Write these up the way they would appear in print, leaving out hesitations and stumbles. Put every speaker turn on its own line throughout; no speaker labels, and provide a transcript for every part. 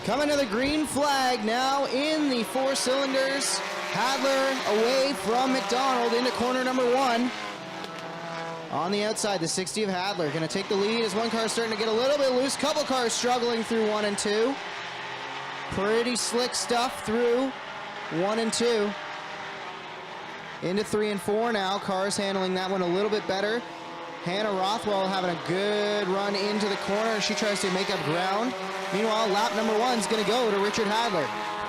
Coming to the green flag now in the 4 cylinders. Hadler away from McDonald into corner number 1. On the outside, the 60 of Hadler going to take the lead as one car starting to get a little bit loose. Couple cars struggling through 1 and 2. Pretty slick stuff through 1 and 2. Into 3 and 4 now. Cars handling that one a little bit better. Hannah Rothwell having a good run into the corner. She tries to make up ground. Meanwhile, lap number 1 is going to go to Richard Hadler.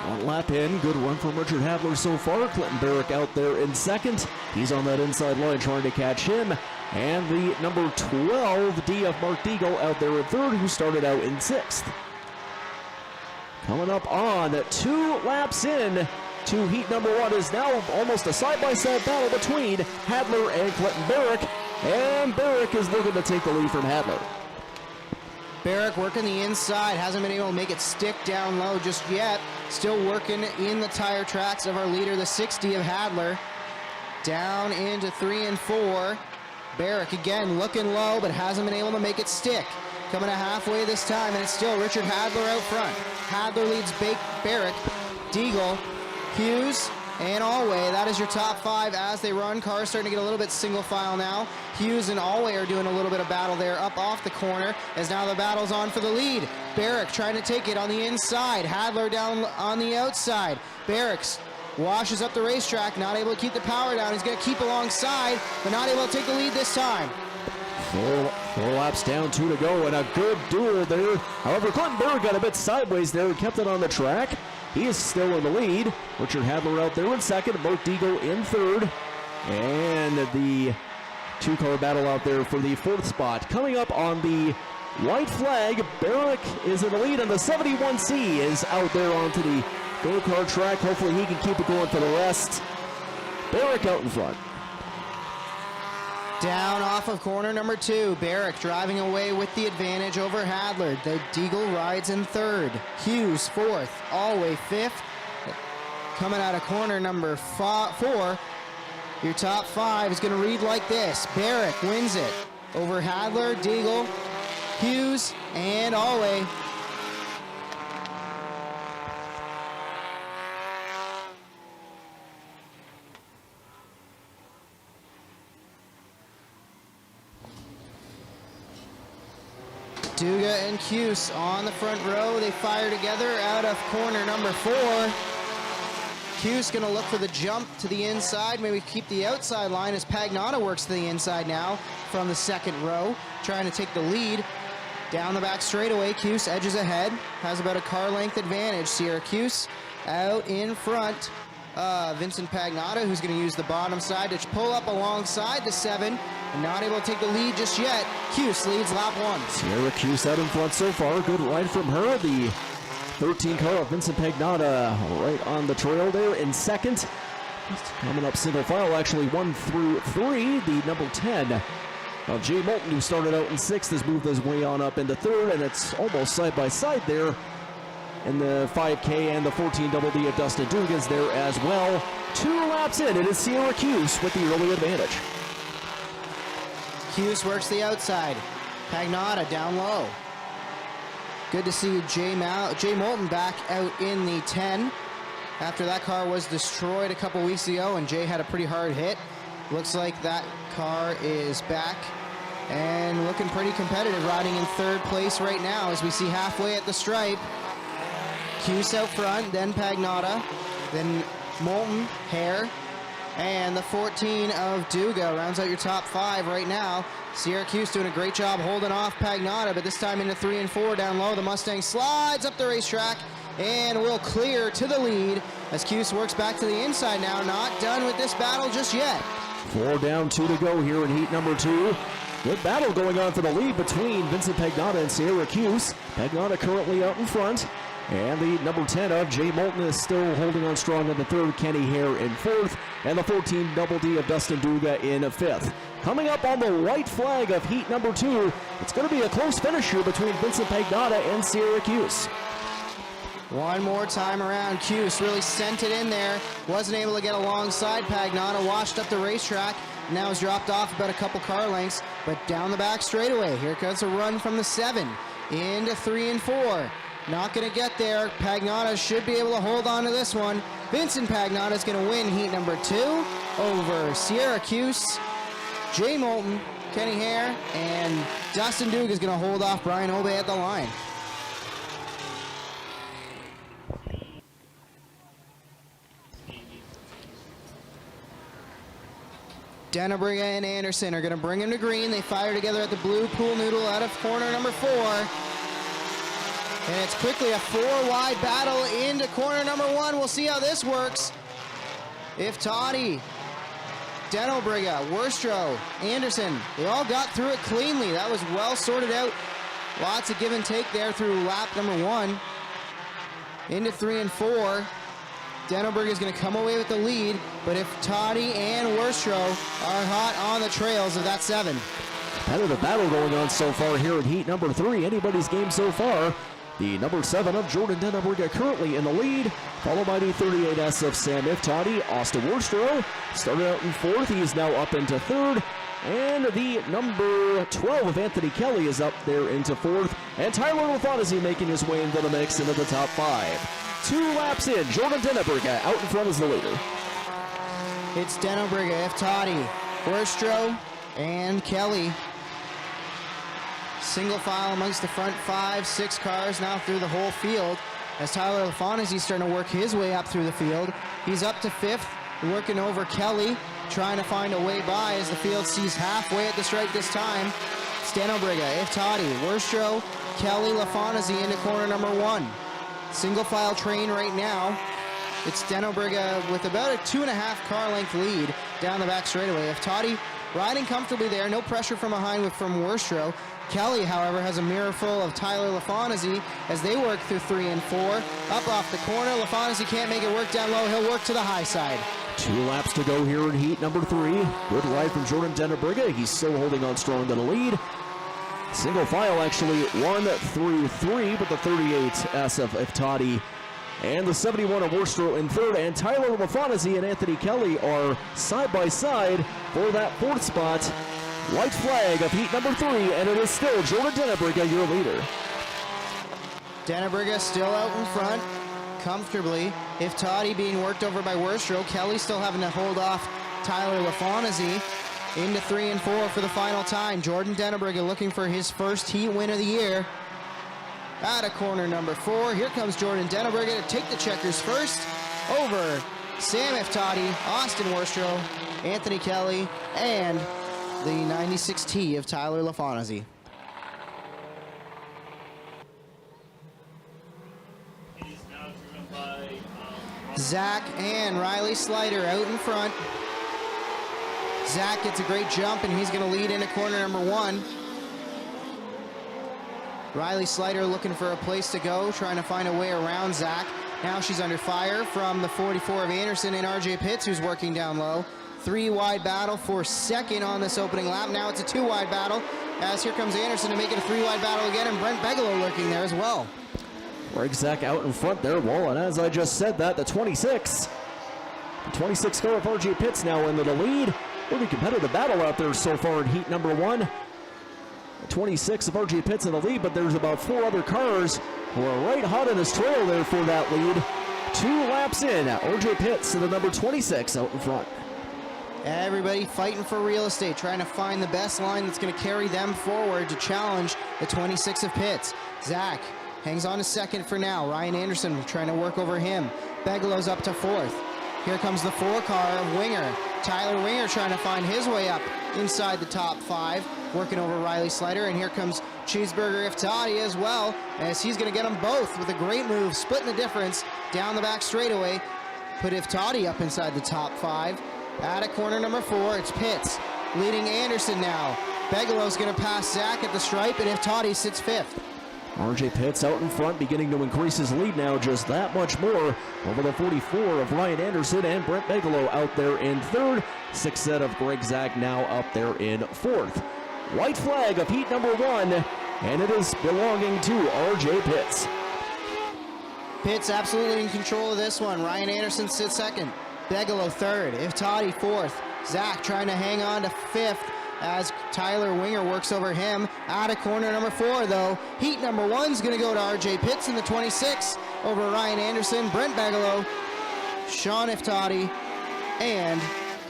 One lap in, good run from Richard Hadler so far. Clinton Barrick out there in second. He's on that inside line trying to catch him. And the number 12, DF Mark Deagle, out there in third, who started out in 6th. Coming up on 2 laps in to heat number 1 is now almost a side-by-side battle between Hadler and Clinton Barrick. And Barrick is looking to take the lead from Hadler.
Barrick working the inside, hasn't been able to make it stick down low just yet. Still working in the tire tracks of our leader, the 60 of Hadler. Down into 3 and 4. Barrick again looking low, but hasn't been able to make it stick. Coming to halfway this time, and it's still Richard Hadler out front. Hadler leads Barrick, Deagle, Hughes, and Alway. That is your top 5 as they run. Cars starting to get a little bit single file now. Hughes and Alway are doing a little bit of battle there up off the corner as now the battle's on for the lead. Barrick trying to take it on the inside. Hadler down on the outside. Barrick's washes up the racetrack, not able to keep the power down. He's going to keep alongside, but not able to take the lead this time.
Four laps down, 2 to go, and a good duel there. However, Clinton Barrick got a bit sideways there and kept it on the track. He is still in the lead. Richard Hadler out there in second, Mark Deagle in third. And the 2-car battle out there for the 4th spot. Coming up on the white flag, Barrick is in the lead, and the 71C is out there onto the go-kart track. Hopefully he can keep it going for the rest. Barrick out in front.
Down off of corner number 2, Barrick driving away with the advantage over Hadler. The Deagle rides in 3rd, Hughes 4th, Alway 5th. Coming out of corner number 4, your top 5 is going to read like this. Barrick wins it over Hadler, Deagle, Hughes, and Alway. Duga and Cuse on the front row. They fire together out of corner number 4. Cuse going to look for the jump to the inside, maybe keep the outside line as Pagnotta works to the inside now from the 2nd row, trying to take the lead. Down the back straightaway, Cuse edges ahead, has about a car length advantage. Syracuse out in front. Vincent Pagnotta, who's going to use the bottom side to pull up alongside the 7. And not able to take the lead just yet. Cuse leads lap 1.
Syracuse out in front so far. Good ride from her. The 13 car of Vincent Pagnotta right on the trail there in second. Coming up single file, actually 1 through 3. The number 10 of Jay Moulton, who started out in 6th, has moved his way on up into 3rd, and it's almost side by side there. In the 5K and the 14 double D of Dustin Dugan's there as well. 2 laps in, it is Syracuse with the early advantage.
Cuse works the outside. Pagnotta down low. Good to see Jay Moulton back out in the 10. After that car was destroyed a couple weeks ago and Jay had a pretty hard hit. Looks like that car is back and looking pretty competitive, riding in 3rd place right now as we see halfway at the stripe. Cuse out front, then Pagnotta, then Moulton, Hare, and the 14 of Duga rounds out your top 5 right now. Syracuse doing a great job holding off Pagnotta, but this time into 3 and 4 down low. The Mustang slides up the racetrack and will clear to the lead as Cuse works back to the inside now. Not done with this battle just yet.
4 down, 2 to go here in heat number 2. Good battle going on for the lead between Vincent Pagnotta and Syracuse. Pagnotta currently out in front. And the number 10 of Jay Moulton is still holding on strong in the 3rd, Kenny Hare in 4th, and the 14 double D of Dustin Duga in 5th. Coming up on the white flag of heat number 2, it's going to be a close finish here between Vincent Pagnotta and Syracuse.
One more time around, Cuse really sent it in there, wasn't able to get alongside Pagnotta, washed up the racetrack, now has dropped off about a couple car lengths, but down the back straightaway. Here comes a run from the 7 into 3 and 4. Not going to get there. Pagnotta should be able to hold on to this one. Vincent Pagnotta is going to win heat number 2 over Syracuse. Jay Moulton, Kenny Hare, and Dustin Duke is going to hold off Brian Obey at the line. Dennebriga and Anderson are going to bring him to green. They fire together at the blue pool noodle out of corner number 4. And it's quickly a 4-wide battle into corner number 1. We'll see how this works. If Toddy, Dennebriga, Worstro, Anderson, they all got through it cleanly. That was well sorted out. Lots of give and take there through lap number 1. Into 3 and 4. Dennebriga is going to come away with the lead, but if Toddy and Worstro are hot on the trails of that 7.
Competitive battle going on so far here in heat number 3. Anybody's game so far. The number 7 of Jordan Dennebriga currently in the lead, followed by the 38S of Sam Iftadi. Austin Worstro started out in 4th. He is now up into 3rd. And the number 12 of Anthony Kelly is up there into 4th. And Tyler Lafontaine making his way into the mix into the top 5. 2 laps in, Jordan Dennebriga out in front as the leader.
It's Dennebriga, Iftadi, Worstro, and Kelly. Single file amongst the front 5-6 cars now through the whole field. As Tyler Lafontaine is starting to work his way up through the field. He's up to 5th, working over Kelly, trying to find a way by as the field sees halfway at the stripe this time. It's Dennebriga, Iftadi, Worstro, Kelly, Lafontaine into corner number 1. Single file train right now. It's Dennebriga with about a 2.5 car length lead down the back straightaway. Iftadi riding comfortably there, no pressure from behind from Worstro. Kelly, however, has a mirror full of Tyler Lafontaine as they work through 3 and 4. Up off the corner, Lafontaine can't make it work down low. He'll work to the high side.
2 laps to go here in heat number 3. Good ride from Jordan Dennebriga. He's still holding on strong to the lead. Single file actually 1 through 3, but the 38S of Iftadi and the 71 of Worstro in 3rd, and Tyler Lafontaine and Anthony Kelly are side by side for that 4th spot. White flag of heat number 3, and it is still Jordan Dennebriga, your leader.
Dennebriga still out in front, comfortably. Iftadi being worked over by Worstro. Kelly still having to hold off Tyler Lafontaine. Into 3 and 4 for the final time. Jordan Dennebriga looking for his first heat win of the year. Out of corner number 4, here comes Jordan Dennebriga to take the checkers first over Sam Iftadi, Austin Worstro, Anthony Kelly, and the 96T of Tyler Lafontaine. Zach and Riley Slider out in front. Zach gets a great jump, and he's going to lead into corner number 1. Riley Slider looking for a place to go, trying to find a way around Zach. Now she's under fire from the 44 of Anderson and RJ Pitts, who's working down low. 3-wide battle for 2nd on this opening lap. Now it's a 2-wide battle, as here comes Anderson to make it a 3-wide battle again, and Brent Bigelow lurking there as well.
Greg Zach out in front there, well, and as I just said that, the 26 car of RJ Pitts now into the lead. Pretty competitive battle out there so far in heat number 1. The 26 of RJ Pitts in the lead, but there's about 4 other cars who are right hot in his trail there for that lead. 2 laps in, RJ Pitts to the number 26 out in front.
Everybody fighting for real estate, trying to find the best line that's going to carry them forward to challenge the 26 of Pitts. Zach hangs on to 2nd for now. Ryan Anderson trying to work over him. Bigelow's up to 4th. Here comes the 4 car of Winger. Tyler Winger trying to find his way up inside the top 5, working over Riley Slider, and here comes Cheeseburger Iftadi as well, as he's going to get them both with a great move, splitting the difference down the back straightaway. Put Iftadi up inside the top 5. Out of corner number 4, it's Pitts leading Anderson now. Bigelow's going to pass Zach at the stripe, and Iftadi sits 5th.
RJ Pitts out in front, beginning to increase his lead now just that much more over the 44 of Ryan Anderson, and Brent Bigelow out there in 3rd. 6th set of Greg Zach now up there in 4th. White flag of heat number 1, and it is belonging to RJ Pitts.
Pitts absolutely in control of this one. Ryan Anderson sits 2nd. Bigelow 3rd. Iftadi 4th. Zach trying to hang on to 5th as Tyler Winger works over him. Out of corner number 4, though. Heat number 1's going to go to RJ Pitts in the 26 over Ryan Anderson, Brent Bigelow, Sean Iftati, and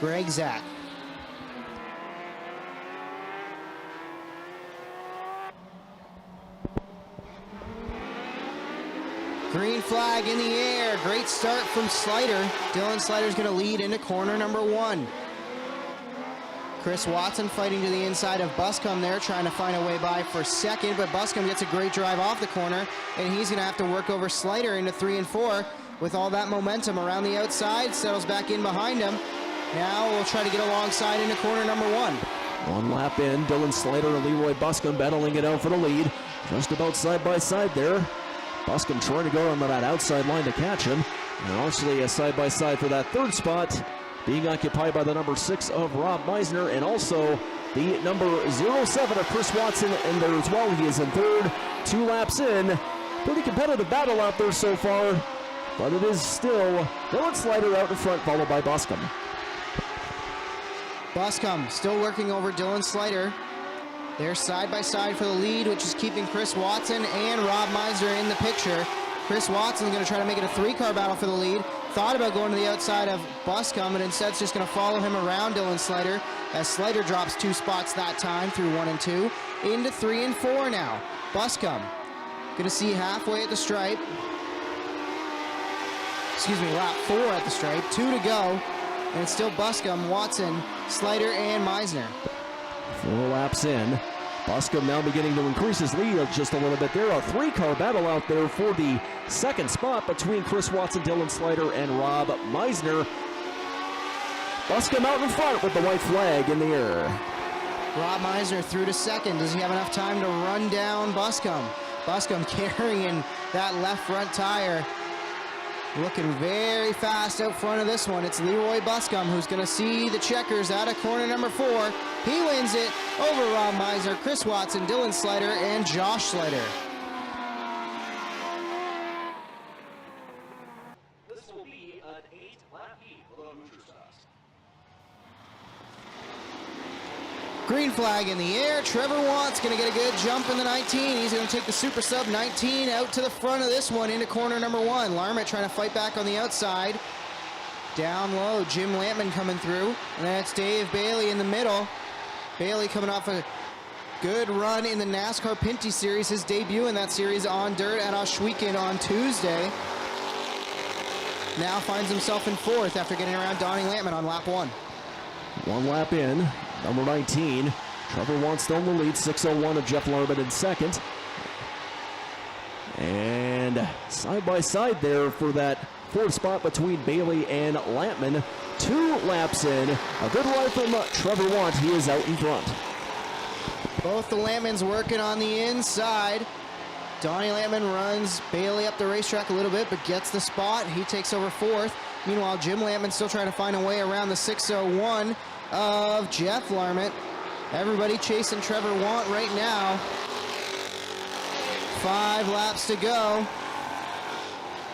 Greg Zach. Green flag in the air. Great start from Slider. Dylan Slider's going to lead into corner number 1. Chris Watson fighting to the inside of Buscombe there, trying to find a way by for second, but Buscombe gets a great drive off the corner, and he's going to have to work over Slider into 3 and 4. With all that momentum around the outside, settles back in behind him. Now we'll try to get alongside into corner number 1.
One lap in, Dylan Slider and Leroy Buscombe battling it out for the lead. Just about side by side there. Buscombe trying to go on that outside line to catch him. And actually a side by side for that 3rd spot, being occupied by the number 6 of Rob Meisner, and also the number 07 of Chris Watson in there as well. He is in 3rd, 2 laps in. Pretty competitive battle out there so far, but it is still Dylan Slider out in front, followed by Buscombe.
Buscombe still working over Dylan Slider. They're side by side for the lead, which is keeping Chris Watson and Rob Meisner in the picture. Chris Watson's going to try to make it a 3-car battle for the lead. Thought about going to the outside of Buscombe, but instead it's just going to follow him around Dylan Slider, as Slider drops 2 spots that time through 1 and 2 into 3 and 4 now. Buscombe going to see halfway at the stripe. Excuse me, lap 4 at the stripe. 2 to go, and it's still Buscombe, Watson, Slider, and Meisner.
4 laps in. Buscombe now beginning to increase his lead just a little bit there. A 3-car battle out there for the 2nd spot between Chris Watson, Dylan Slider, and Rob Meisner. Buscombe out in front with the white flag in the air.
Rob Meisner through to 2nd. Does he have enough time to run down Buscombe? Buscombe carrying that left front tire. Looking very fast out front of this one. It's Leroy Buscombe who's going to see the checkers out of corner number 4. He wins it over Rob Meisner, Chris Watson, Dylan Slider, and Josh Slider.
This will be an 8-lap heat for the Hoosier Stocks.
Green flag in the air. Trevor Watt's going to get a good jump in the 19. He's going to take the Super Sub 19 out to the front of this one into corner number 1. Larmett trying to fight back on the outside. Down low, Jim Lampman coming through. And that's Dave Bailey in the middle. Bailey coming off a good run in the NASCAR Pinty Series, his debut in that series on dirt at Oshweekend on Tuesday. Now finds himself in 4th after getting around Donnie Lampman on lap 1.
1 lap in, number 19. Trevor Watt still in the lead, 6:01 of Jeff Larmett in 2nd. And side by side there for that 4th spot between Bailey and Lampman. 2 laps in, a good ride from Trevor Watt. He is out in front.
Both the Lampmans working on the inside. Donnie Lampman runs Bailey up the racetrack a little bit, but gets the spot. He takes over 4th. Meanwhile, Jim Lampman still trying to find a way around the 6:01 of Jeff Larmett. Everybody chasing Trevor Watt right now. 5 laps to go.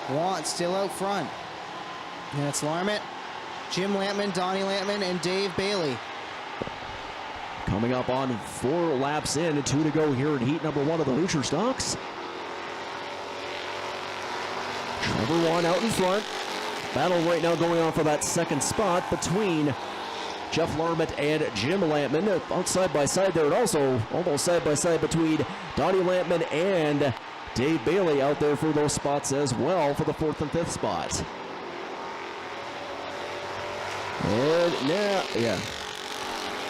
Watt still out front. And it's Larmett, Jim Lampman, Donnie Lampman, and Dave Bailey.
Coming up on 4 laps in, 2 to go here in heat number 1 of the Hoosier Stocks. Trevor Watt out in front. Battle right now going on for that 2nd spot between Jeff Larmett and Jim Lampman. Out side by side there, and also almost side by side between Donnie Lampman and Dave Bailey out there for those spots as well for the 4th and 5th spots. And now, yeah.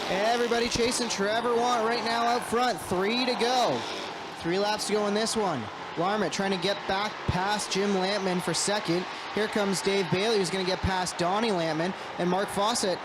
Everybody chasing Trevor Watt right now out front. 3 to go. 3 laps to go in this one. Larmett trying to get back past Jim Lampman for 2nd. Here comes Dave Bailey, who's going to get past Donnie Lampman. And Mark Fawcett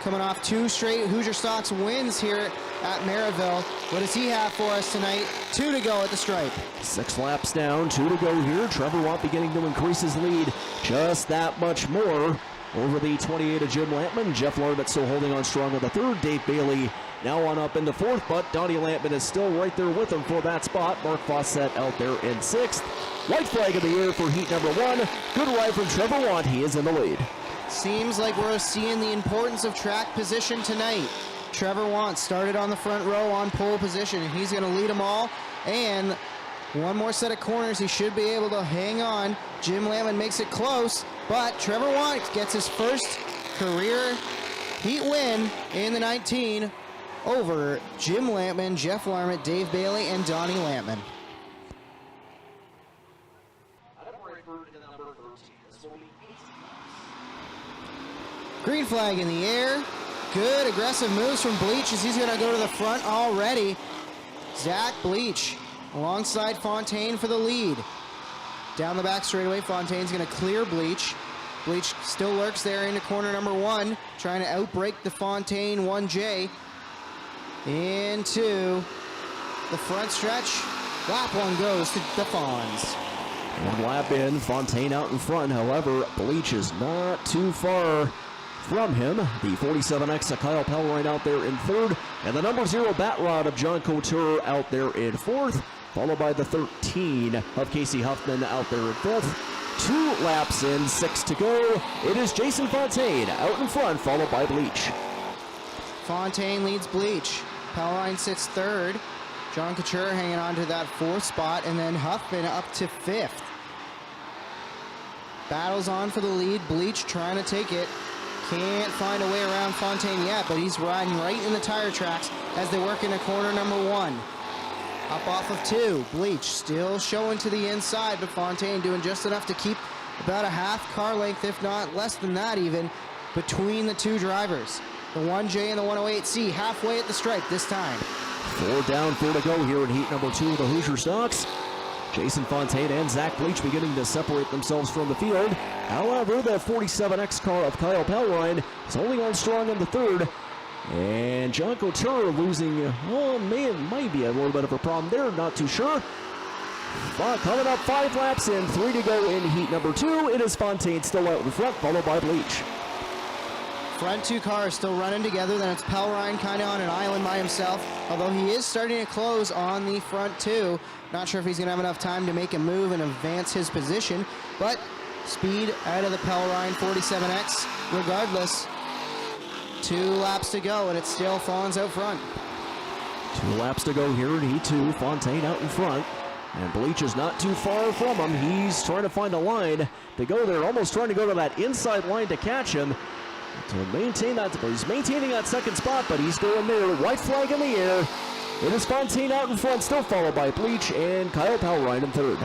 coming off 2 straight Hoosier Stocks wins here at Merrittville. What does he have for us tonight? 2 to go at the stripe.
6 laps down, 2 to go here. Trevor Watt beginning to increase his lead just that much more over the 28 of Jim Lampman. Jeff Larmett still holding on strong on the 3rd. Dave Bailey now on up in the 4th, but Donnie Lampman is still right there with him for that spot. Mark Fawcett out there in 6th. White flag in the air for heat number 1. Good ride from Trevor Watt. He is in the lead.
Seems like we're seeing the importance of track position tonight. Trevor Wants started on the front row on pole position, and he's going to lead them all. And one more set of corners, he should be able to hang on. Jim Lampman makes it close, but Trevor Wants gets his first career heat win in the 19 over Jim Lampman, Jeff Larmett, Dave Bailey, and Donnie Lampman. Green flag in the air. Good aggressive moves from Bleach as he's going to go to the front already. Zach Bleach alongside Fontaine for the lead. Down the back straightaway, Fontaine's going to clear Bleach. Bleach still lurks there into corner number 1, trying to outbreak the Fontaine 1J. Into the front stretch. Lap 1 goes to the Fonz.
One lap in, Fontaine out in front. However, Bleach is not too far from him. The 47X of Kyle Pellerin out there in third, and the number 0 bat rod of John Couture out there in fourth, followed by the 13 of Casey Huffman out there in fifth. 2 laps in, 6 to go. It is Jason Fontaine out in front, followed by Bleach.
Fontaine leads Bleach. Pellerin sits third. John Couture hanging on to that 4th spot, and then Huffman up to 5th. Battles on for the lead. Bleach trying to take it. Can't find a way around Fontaine yet, but he's riding right in the tire tracks as they work into corner number 1. Up off of 2. Bleach still showing to the inside, but Fontaine doing just enough to keep about a half car length, if not less than that even, between the 2 drivers. The 1J and the 108C halfway at the stripe this time.
4 down, 4 to go here in heat number 2 of the Hoosier Stocks. Jason Fontaine and Zach Bleach beginning to separate themselves from the field. However, the 47X car of Kyle Pellerin is holding on strong in the third. And John Couture losing, might be a little bit of a problem there, not too sure. But coming up 5 laps in, 3 to go in heat number 2. It is Fontaine still out in front, followed by Bleach.
Front 2 cars still running together. Then it's Pellerin kind of on an island by himself, although he is starting to close on the front 2. Not sure if he's going to have enough time to make a move and advance his position, but speed out of the Pellerin 47X regardless. 2 laps to go, and it's still Fonz out front.
2 laps to go here in heat 2. Fontaine out in front. And Bleach is not too far from him. He's trying to find a line to go there, almost trying to go to that inside line to catch him. To maintain that, he's maintaining that second spot, but he's going there. White flag in the air. It is Fontaine out in front, still followed by Bleach and Kyle Pellerin in third.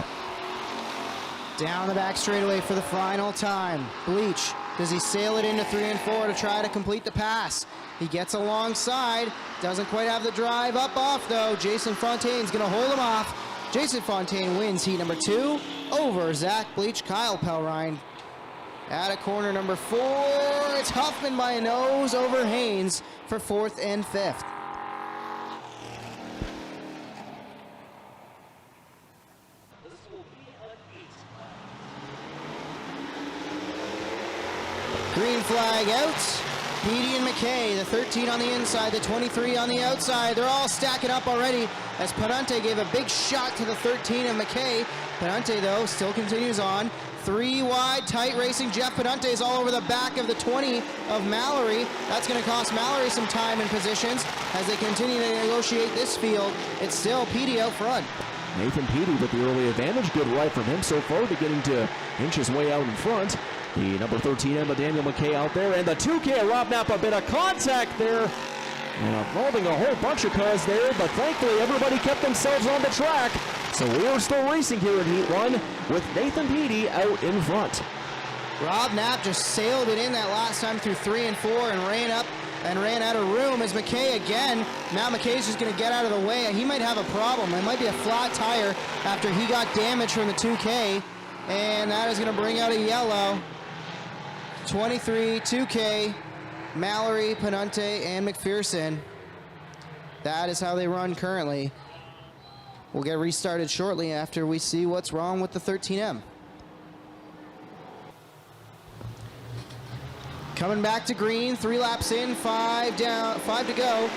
Down the back straightaway for the final time. Bleach, does he sail it into 3 and 4 to try to complete the pass? He gets alongside, doesn't quite have the drive up off though. Jason Fontaine's gonna hold him off. Jason Fontaine wins heat number 2 over Zach Bleach. Kyle Pellerin at a corner number 4. It's Huffman by a nose over Haynes for 4th and 5th. Green flag out. Petey and McKay, the 13 on the inside, the 23 on the outside. They're all stacking up already as Penante gave a big shot to the 13 of McKay. Penante, though, still continues on. 3 wide, tight racing. Jeff Penante is all over the back of the 20 of Mallory. That's going to cost Mallory some time and positions as they continue to negotiate this field. It's still Petey out front.
Nathan Petey with the early advantage. Good ride from him so far, beginning to inch his way out in front. The number 13 Emma Daniel McKay out there, and the 2K Rob Knapp, a bit of contact there, and involving a whole bunch of cars there, but thankfully everybody kept themselves on the track. So we are still racing here in Heat 1 with Nathan Petey out in front.
Rob Knapp just sailed it in that last time through 3 and 4 and ran up and ran out of room as McKay again. Now McKay's just going to get out of the way. He might have a problem. It might be a flat tire after he got damage from the 2K, and that is going to bring out a yellow. 23, 2K, Mallory, Penante, and McPherson. That is how they run currently. We'll get restarted shortly after we see what's wrong with the 13M. Coming back to green, 3 laps in, 5 down, 5 to go.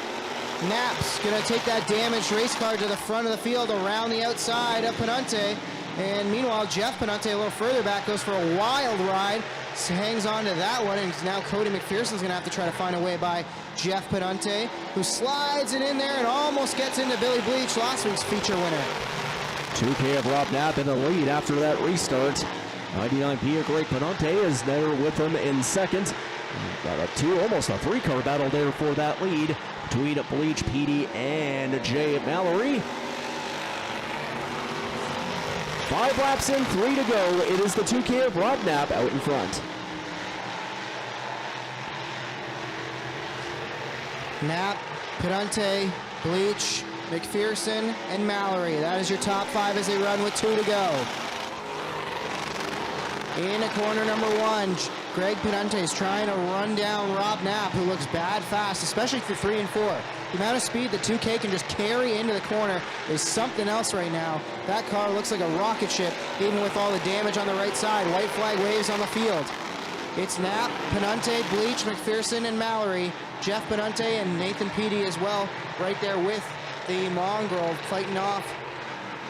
Knapp's gonna take that damaged race car to the front of the field around the outside of Penante. And meanwhile, Jeff Penante a little further back goes for a wild ride hangs on to that one, and now Cody McPherson's going to have to try to find a way by Jeff Pedante, who slides it in there and almost gets into Billy Bleach, last week's feature winner.
2K of Rob Knapp in the lead after that restart. 99 Pia Greg Pedante is there with him in second. Got almost a three-car battle there for that lead between Bleach, Petey, and Jay Mallory. 5 laps in, 3 to go. It is the 2K of Rob Knapp out in front.
Knapp, Pedante, Bleach, McPherson, and Mallory. That is your top 5 as they run with 2 to go. In corner number 1, Greg Pedante is trying to run down Rob Knapp, who looks bad fast, especially for 3 and 4. The amount of speed that 2K can just carry into the corner is something else right now. That car looks like a rocket ship, even with all the damage on the right side. White flag waves on the field. It's Knapp, Pedante, Bleach, McPherson, and Mallory. Jeff Pedante and Nathan Petey as well, right there with the Mongrel fighting off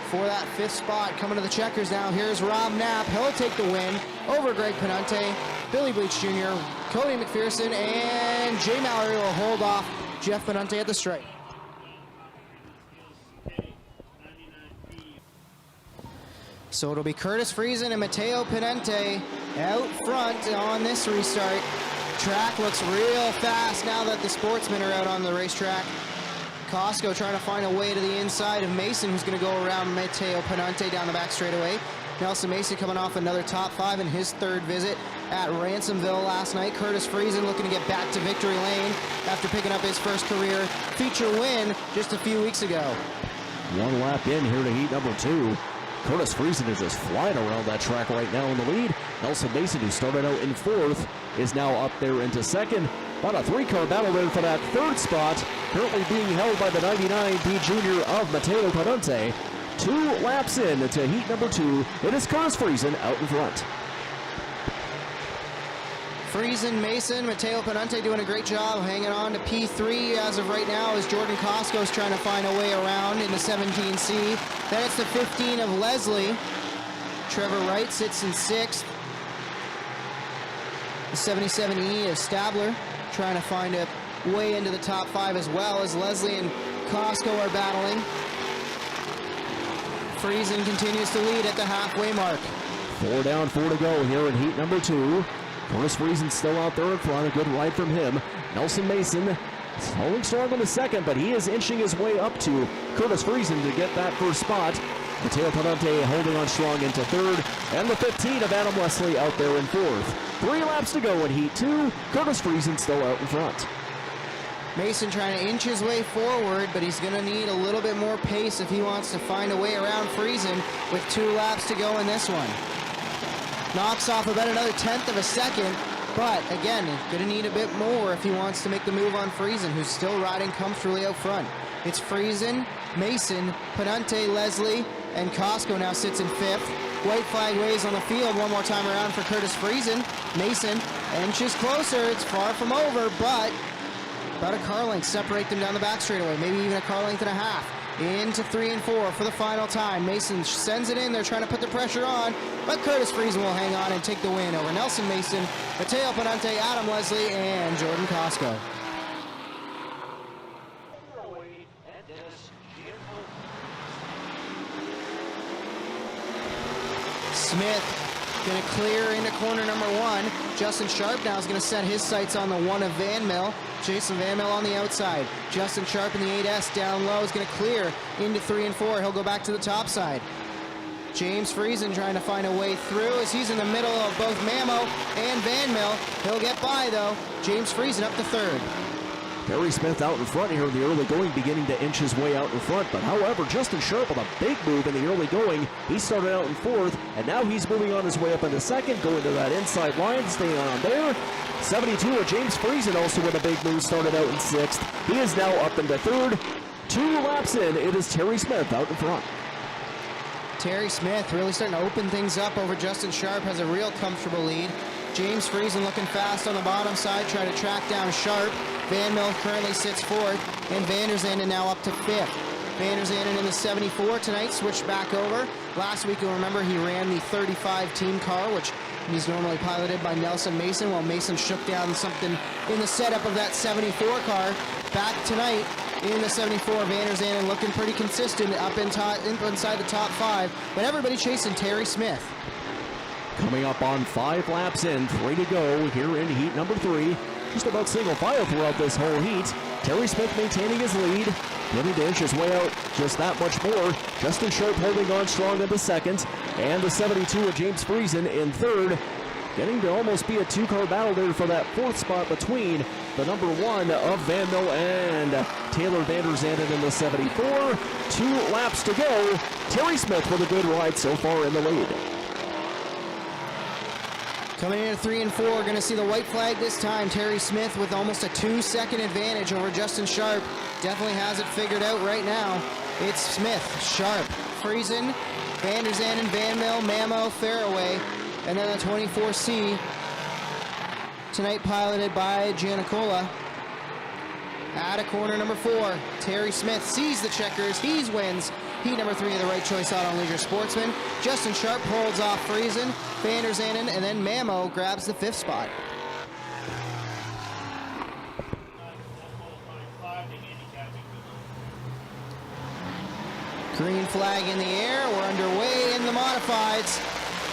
for that 5th spot. Coming to the checkers now, here's Rob Knapp. He'll take the win over Greg Pedante, Billy Bleach Jr., Cody McPherson, and Jay Mallory will hold off Jeff Pedante at the stripe. So it'll be Curtis Friesen and Matteo Pedante out front on this restart. Track looks real fast now that the sportsmen are out on the racetrack. Costco trying to find a way to the inside of Mason, who's going to go around Matteo Pedante down the back straightaway. Nelson Mason coming off another top 5 in his 3rd visit at Ransomville last night. Curtis Friesen looking to get back to victory lane after picking up his first career feature win just a few weeks ago.
1 lap in here to heat number 2. Curtis Friesen is just flying around that track right now in the lead. Nelson Mason, who started out in 4th, is now up there into 2nd. About a 3-car battle there for that 3rd spot, currently being held by the 99B Junior of Matteo Pedante. 2 laps in to heat number 2. It is Curtis Friesen out in front.
Friesen, Mason, Matteo Pedante doing a great job hanging on to P3 as of right now, as Jordan Costco's trying to find a way around in the 17C. Then it's the 15 of Leslie. Trevor Wright sits in 6th. The 77E of Stabler trying to find a way into the top 5 as well, as Leslie and Costco are battling. Friesen continues to lead at the halfway mark.
4 down, 4 to go here in heat number 2. Curtis Friesen still out there in front. A good ride from him. Nelson Mason holding strong in the 2nd, but he is inching his way up to Curtis Friesen to get that 1st spot. Matteo Pedante holding on strong into 3rd, and the 15 of Adam Leslie out there in 4th. 3 laps to go in heat 2. Curtis Friesen still out in front.
Mason trying to inch his way forward, but he's going to need a little bit more pace if he wants to find a way around Friesen with 2 laps to go in this one. Knocks off about another 1/10 of a second, but again, going to need a bit more if he wants to make the move on Friesen, who's still riding comfortably out front. It's Friesen, Mason, Pedante, Leslie, and Costco now sits in 5th. White flag waves on the field one more time around for Curtis Friesen. Mason inches closer. It's far from over, but about a car length separate them down the back straightaway, maybe even a car length and a half. Into 3 and 4 for the final time. Mason sends it in. They're trying to put the pressure on, but Curtis Friesen will hang on and take the win over Nelson Mason, Matteo Pedante, Adam Leslie, and Jordan Costco. Smith going to clear into corner number 1. Justin Sharp now is going to set his sights on the 1 of Van Mill. Jason Van Mill on the outside. Justin Sharp in the 8S down low is going to clear into 3 and 4. He'll go back to the top side. James Friesen trying to find a way through as he's in the middle of both Mamo and Van Mill. He'll get by though. James Friesen up to 3rd.
Perry Smith out in front here in the early going, beginning to inch his way out in front. But however, Justin Sharp with a big move in the early going. He started out in 4th, and now he's moving on his way up into 2nd, going to that inside line, staying on there. 72 of James Friesen also with a big move, started out in 6th. He is now up into 3rd. 2 laps in, it is Terry Smith out in front.
Terry Smith really starting to open things up over Justin Sharp, has a real comfortable lead. James Friesen looking fast on the bottom side, trying to track down Sharp. Van Mill currently sits 4th, and Van der Zanden now up to 5th. Van der Zanden in the 74 tonight, switched back over. Last week, you'll remember, he ran the 35 team car, which he's normally piloted by Nelson Mason, while Mason shook down something in the setup of that 74 car. Back tonight in the 74, Van der Zanden looking pretty consistent up inside the top 5, but everybody chasing Terry Smith.
Coming up on 5 laps in, 3 to go here in heat number 3. Just about single file throughout this whole heat. Terry Smith maintaining his lead. Getting to inch his way out just that much more. Justin Sharp holding on strong in the second. And the 72 of James Friesen in third. Getting to almost be a 2-car battle there for that 4th spot between the number 1 of Van Mil and Taylor Van der Zanden in the 74. 2 laps to go. Terry Smith with a good ride so far in the lead.
Coming in at 3 and 4, going to see the white flag this time. Terry Smith with almost a 2-second advantage over Justin Sharp. Definitely has it figured out right now. It's Smith, Sharp, Friesen, Van der Zanden, Van Mil, Mamo, Fairway, and then the 24C. Tonight piloted by Giannicola. Out of corner number 4, Terry Smith sees the checkers. He wins heat number 3 of the Right Choice Auto and Leisure Sportsman. Justin Sharp holds off Friesen, Van der Zanden, and then Mamo grabs the 5th spot. Green flag in the air. We're underway in the modifieds.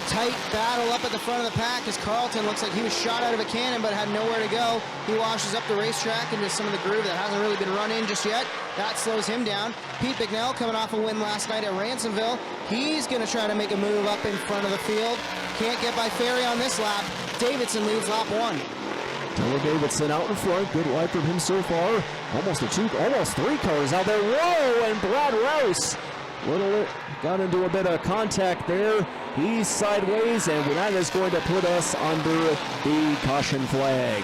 Tight battle up at the front of the pack as Carlton looks like he was shot out of a cannon but had nowhere to go. He washes up the racetrack into some of the groove that hasn't really been run in just yet. That slows him down. Pete Bicknell coming off a win last night at Ransomville. He's going to try to make a move up in front of the field. Can't get by Ferry on this lap. Davidson leads lap 1.
Taylor Davidson out in front. Good ride from him so far. Almost 3 cars out there. Whoa! And Brad Rouse got into a bit of contact there. He's sideways, and that is going to put us under the caution flag.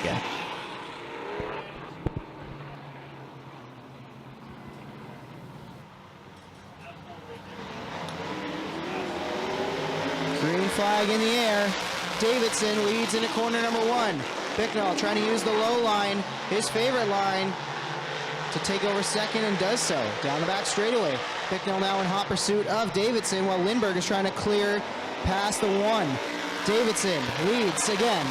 Green flag in the air. Davidson leads into corner number 1. Bicknell trying to use the low line, his favorite line, to take over second, and does so down the back straightaway. Bicknell now in hot pursuit of Davidson, while Lindbergh is trying to clear past the 1. Davidson leads again.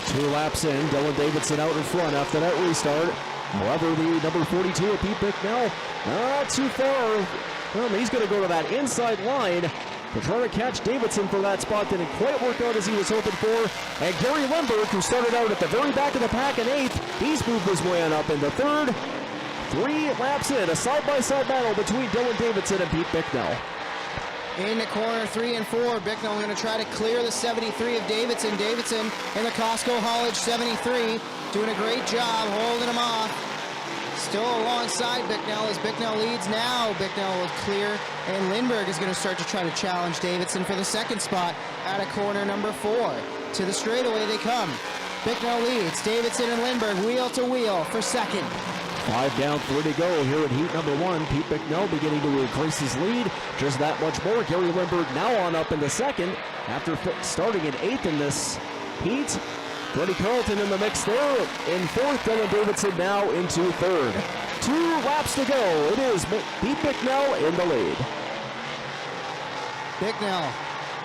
2 laps in, Dylan Davidson out in front after that restart. However, the number 42 of Pete Bicknell, not too far. Well, he's going to go to that inside line to try to catch Davidson for that spot. Didn't quite work out as he was hoping for. And Gary Lindbergh, who started out at the very back of the pack in 8th, he's moved his way on up into 3rd. 3 laps in, a side-by-side battle between Dylan Davidson and Pete Bicknell.
Into corner 3 and 4, Bicknell going to try to clear the 73 of Davidson. Davidson in the Costco haulage 73, doing a great job holding him off. Still alongside Bicknell as Bicknell leads now. Bicknell will clear, and Lindbergh is going to start to try to challenge Davidson for the 2nd spot out of corner number 4. To the straightaway they come. Bicknell leads, Davidson and Lindbergh wheel to wheel for 2nd.
5 down, 3 to go here in heat number 1. Pete Bicknell beginning to increase his lead just that much more. Gary Lindbergh now on up into 2nd after starting in 8th in this heat. Freddie Carlton in the mix there in 4th. Dylan Davidson now into 3rd. 2 laps to go. It is Pete Bicknell in the lead.
Bicknell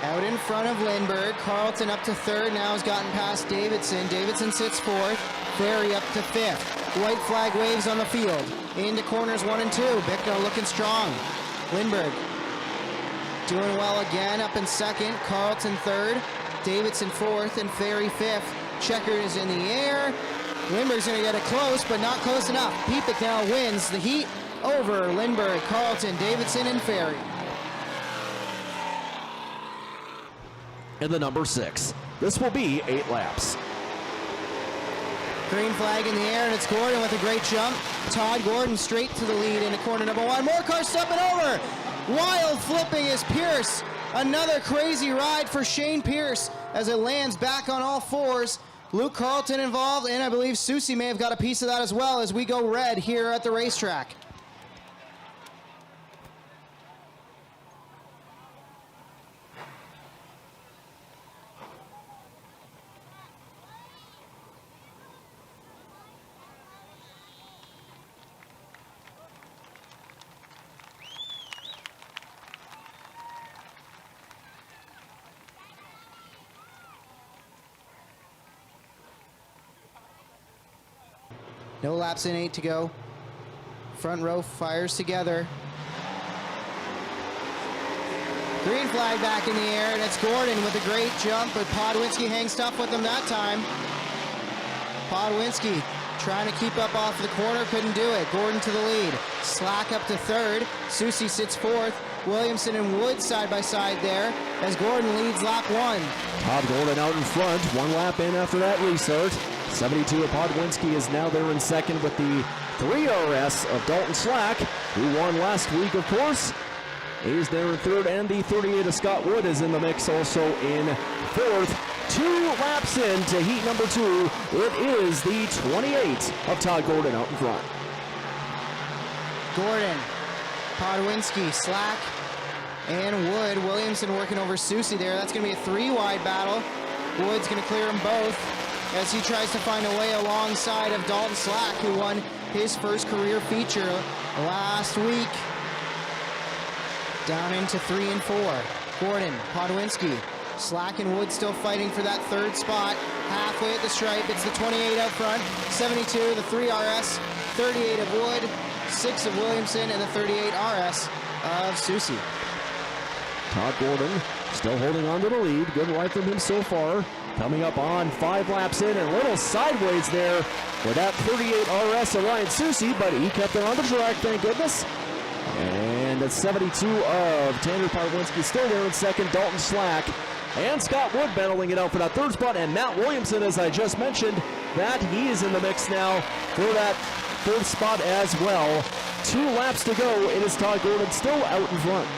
out in front of Lindbergh. Carlton up to 3rd. Now has gotten past Davidson. Davidson sits 4th. Ferry up to 5th. White flag waves on the field. Into corners 1 and 2. Bicknell looking strong. Lindbergh doing well again up in 2nd. Carlton 3rd. Davidson 4th and Ferry 5th. Checker is in the air. Lindbergh's going to get it close, but not close enough. Pete Bicknell wins the heat over Lindbergh, Carlton, Davidson, and Ferry.
And the number 6. This will be 8 laps.
Green flag in the air, and it's Gordon with a great jump. Todd Gordon straight to the lead into corner number 1. More cars stepping over. Wild flipping is Pierce. Another crazy ride for Shane Pierce as it lands back on all 4s. Luke Carlton involved, and I believe Susie may have got a piece of that as well as we go red here at the racetrack. No laps in, 8 to go. Front row fires together. Green flag back in the air, and it's Gordon with a great jump, but Podwinski hangs tough with him that time. Podwinski trying to keep up off the corner, couldn't do it. Gordon to the lead. Slack up to third. Susie sits fourth. Williamson and Wood side by side there as Gordon leads lap 1.
Todd Gordon out in front, 1 lap in after that restart. 72 of Podwinski is now there in second with the 3RS of Dalton Slack, who won last week, of course. He's there in third, and the 38 of Scott Wood is in the mix also in fourth. 2 laps in to heat number 2. It is the 28 of Todd Gordon out in front.
Gordon, Podwinski, Slack, and Wood. Williamson working over Susie there. That's going to be a 3-wide battle. Wood's going to clear them both as he tries to find a way alongside of Dalton Slack, who won his first career feature last week. Down into 3 and 4. Gordon, Podwinski, Slack and Wood still fighting for that third spot. Halfway at the stripe, it's the 28 up front, 72, the 3RS, 38 of Wood, 6 of Williamson, and the 38 RS of Susie.
Todd Gordon still holding on to the lead. Good ride from him so far. Coming up on 5 laps in, and a little sideways there for that 38 RS of Ryan Susie, but he kept it on the track, thank goodness. And the 72 of Tanner Podwinski still there in second. Dalton Slack and Scott Wood battling it out for that third spot. And Matt Williamson, as I just mentioned, that he is in the mix now for that third spot as well. 2 laps to go. It is Todd Gordon still out in front.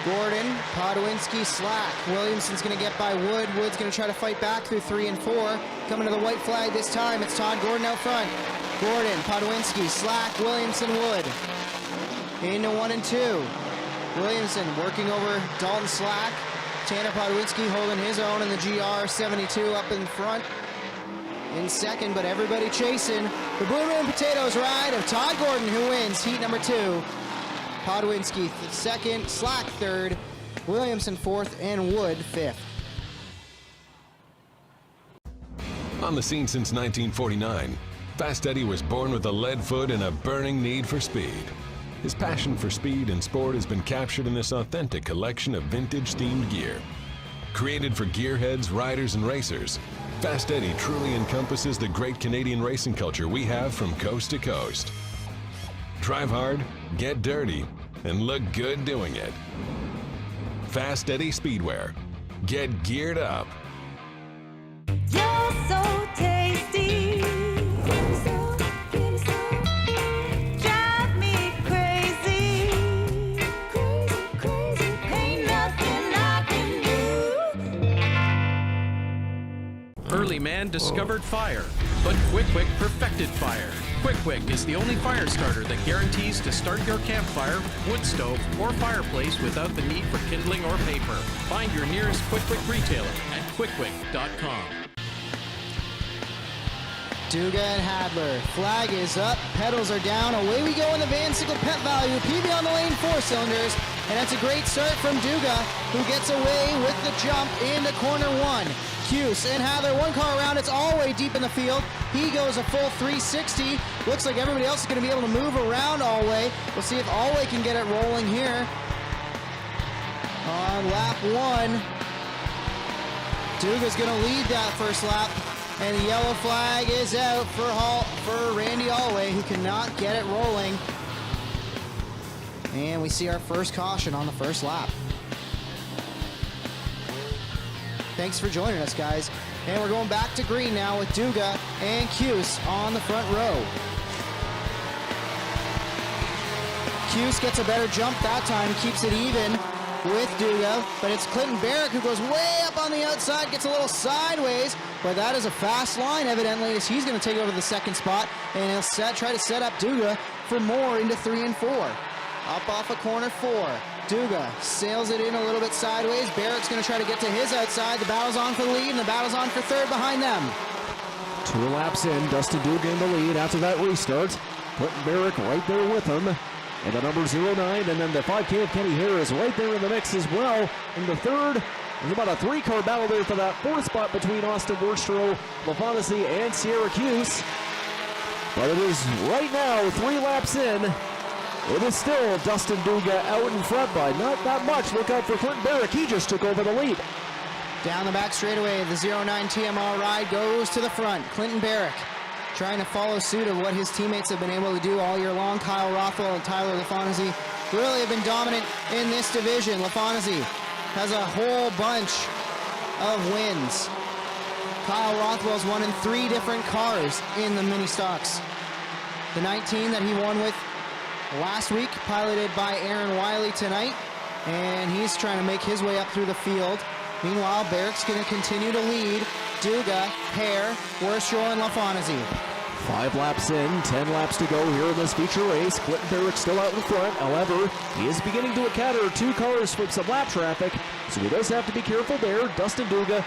Gordon, Podwinski, Slack. Williamson's going to get by Wood. Wood's going to try to fight back through 3 and 4. Coming to the white flag this time. It's Todd Gordon out front. Gordon, Podwinski, Slack, Williamson, Wood. Into 1 and 2. Williamson working over Dalton Slack. Tanner Podwinski holding his own in the GR72 up in front in second, but everybody chasing the Blue Moon Potatoes ride of Todd Gordon, who wins heat number 2. Podwinski second, Slack third, Williamson fourth, and Wood fifth.
On the scene since 1949, Fast Eddie was born with a lead foot and a burning need for speed. His passion for speed and sport has been captured in this authentic collection of vintage-themed gear. Created for gearheads, riders, and racers, Fast Eddie truly encompasses the great Canadian racing culture we have from coast to coast. Drive hard, get dirty, and look good doing it. Fast Eddie Speedwear. Get geared up.
You're so tasty. Drive me crazy. Ain't nothing I can do.
Early man discovered fire, but Quick Quick perfected fire. Quick Quick is the only fire starter that guarantees to start your campfire, wood stove, or fireplace without the need for kindling or paper. Find your nearest Quick Quick retailer at quickquick.com.
Duga and Hadler. Flag is up, pedals are down. Away we go in the Van Sickle Pet Value. PB on the lane, 4 cylinders. And that's a great start from Duga, who gets away with the jump into corner 1. Cuse and Hadler, 1 car around. It's all the way deep in the field. He goes a full 360. Looks like everybody else is going to be able to move around Alway. We'll see if Alway can get it rolling here on lap 1. Duga's going to lead that first lap. And the yellow flag is out for Randy Alway, who cannot get it rolling. And we see our first caution on the first lap. Thanks for joining us, guys. And we're going back to green now with Duga and Cuse on the front row. Cuse gets a better jump that time, keeps it even with Duga, but it's Clinton Barrick who goes way up on the outside, gets a little sideways, but that is a fast line evidently, as he's going to take over the second spot, and he'll try to set up Duga for more into 3 and 4. Up off of corner 4. Duga sails it in a little bit sideways. Barrick's going to try to get to his outside. The battle's on for the lead, and the battle's on for third behind them.
2 laps in, Dustin Duga in the lead after that restart. Clinton Barrick right there with him. And the number 09, and then the 5K of Kenny Harris right there in the mix as well. In the third, There's about a 3-car battle there for that 4th spot between Austin Worstro, LaFontaine, and Syracuse. But it is right now 3 laps in. It is still Dustin Duga out in front by not that much. Look out for Clinton Barrick. He just took over the lead.
Down the back straightaway, the 09 TMR ride goes to the front. Clinton Barrick trying to follow suit of what his teammates have been able to do all year long. Kyle Rothwell and Tyler LaFontaine really have been dominant in this division. LaFontaine has a whole bunch of wins. Kyle Rothwell's won in 3 different cars in the mini stocks. The 19 that he won with last week, piloted by Aaron Wiley tonight, and he's trying to make his way up through the field. Meanwhile, Barrick's going to continue to lead Duga, Hare, Worstro, and LaFontaine.
5 laps in, 10 laps to go here in this feature race. Clinton Barrick still out in front. However, he is beginning to encounter 2 cars from some lap traffic, so he does have to be careful there. Dustin Duga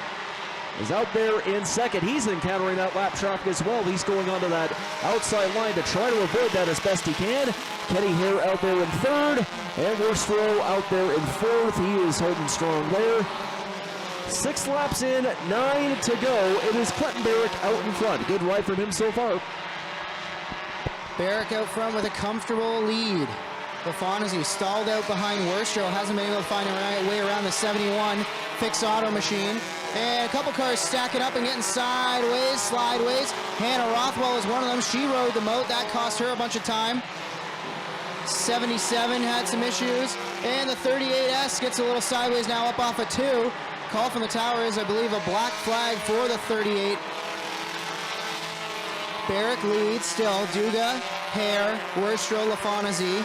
is out there in second. He's encountering that lap traffic as well. He's going onto that outside line to try to avoid that as best he can. Kenny Hare out there in third, and Worstro out there in fourth. He is holding strong there. 6 laps in, 9 to go. It is Clinton Barrick out in front. Good ride from him so far.
Barrick out front with a comfortable lead. LaFontaine stalled out behind Worstro, hasn't been able to find a way around the 71 fixed auto machine. And a couple cars stacking up and getting sideways, slideways. Hannah Rothwell is one of them. She rode the moat. That cost her a bunch of time. 77 had some issues. And the 38S gets a little sideways now up off a 2. Call from the tower is, I believe, a black flag for the 38. Barrick leads still. Duga, Hare, Worstro, LaFontaine.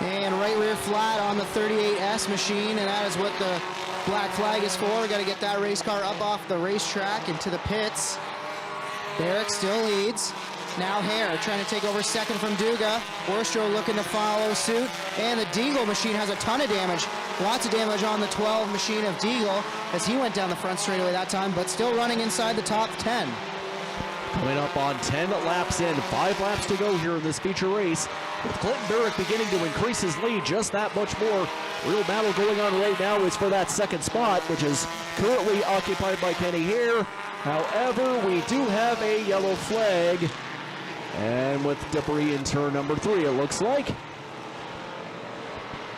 And right rear flat on the 38S machine, and that is what the black flag is for. Got to get that race car up off the racetrack into the pits. Barrick still leads. Now Hare trying to take over second from Duga. Worstro looking to follow suit. And the Deagle machine has a ton of damage. Lots of damage on the 12 machine of Deagle as he went down the front straightaway that time, but still running inside the top 10.
Coming up on 10 laps in, 5 laps to go here in this feature race. With Clinton Barrick beginning to increase his lead just that much more. Real battle going on right now is for that second spot, which is currently occupied by Kenny Hare. However, we do have a yellow flag. And with debris in turn number 3, it looks like.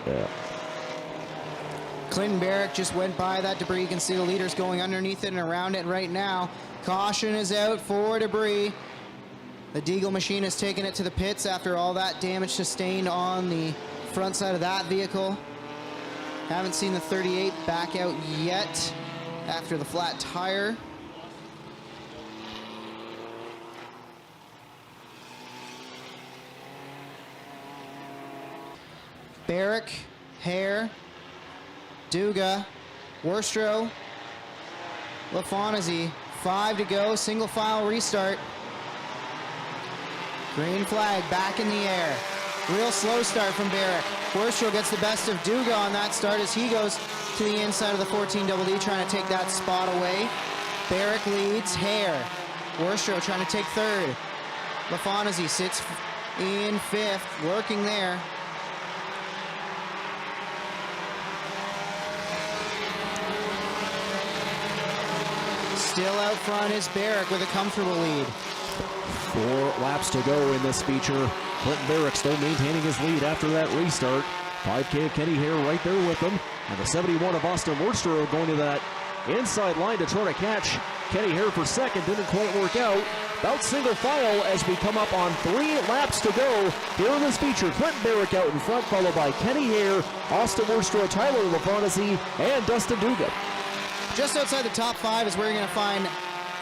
Yeah.
Clinton Barrick just went by that debris. You can see the leaders going underneath it and around it right now. Caution is out for debris. The Deagle machine has taken it to the pits after all that damage sustained on the front side of that vehicle. Haven't seen the 38 back out yet after the flat tire. Barrick, Hare, Duga, Worstro, LaFontaine. 5 to go, single file restart. Green flag back in the air. Real slow start from Barrick. Worstro gets the best of Duga on that start as he goes to the inside of the 14DD trying to take that spot away. Barrick leads, Hare. Worstro trying to take third. LaFontaine sits in 5th, working there. Still out front is Barrick with a comfortable lead.
4 laps to go in this feature. Clinton Barrick still maintaining his lead after that restart. 5K of Kenny Hare right there with him. And the 71 of Austin Worstro going to that inside line to try to catch Kenny Hare for second. Didn't quite work out. About single file as we come up on 3 laps to go here in this feature. Clinton Barrick out in front, followed by Kenny Hare, Austin Worstro, Tyler LaFontaine, and Dustin Duga.
Just outside the top 5 is where you're going to find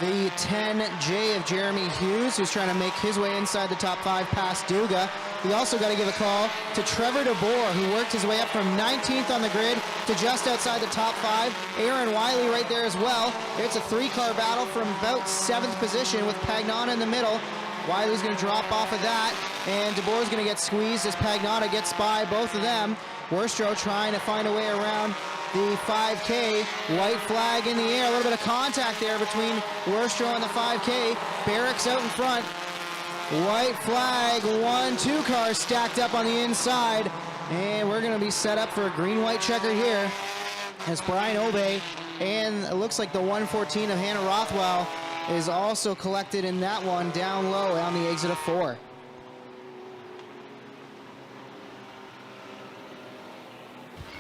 the 10J of Jeremy Hughes, who's trying to make his way inside the top 5 past Duga. We also got to give a call to Trevor DeBoer, who worked his way up from 19th on the grid to just outside the top 5. Aaron Wiley right there as well. It's a 3-car battle from about 7th position with Pagnotta in the middle. Wiley's going to drop off of that, and DeBoer's going to get squeezed as Pagnotta gets by both of them. Worstro trying to find a way around the 5K. White flag in the air. A little bit of contact there between Worstro and the 5K. Barrick's out in front. White flag. 1-2 cars stacked up on the inside. And we're going to be set up for a green-white checker here as Brian Obey and it looks like the 114 of Hannah Rothwell is also collected in that one down low on the exit of 4.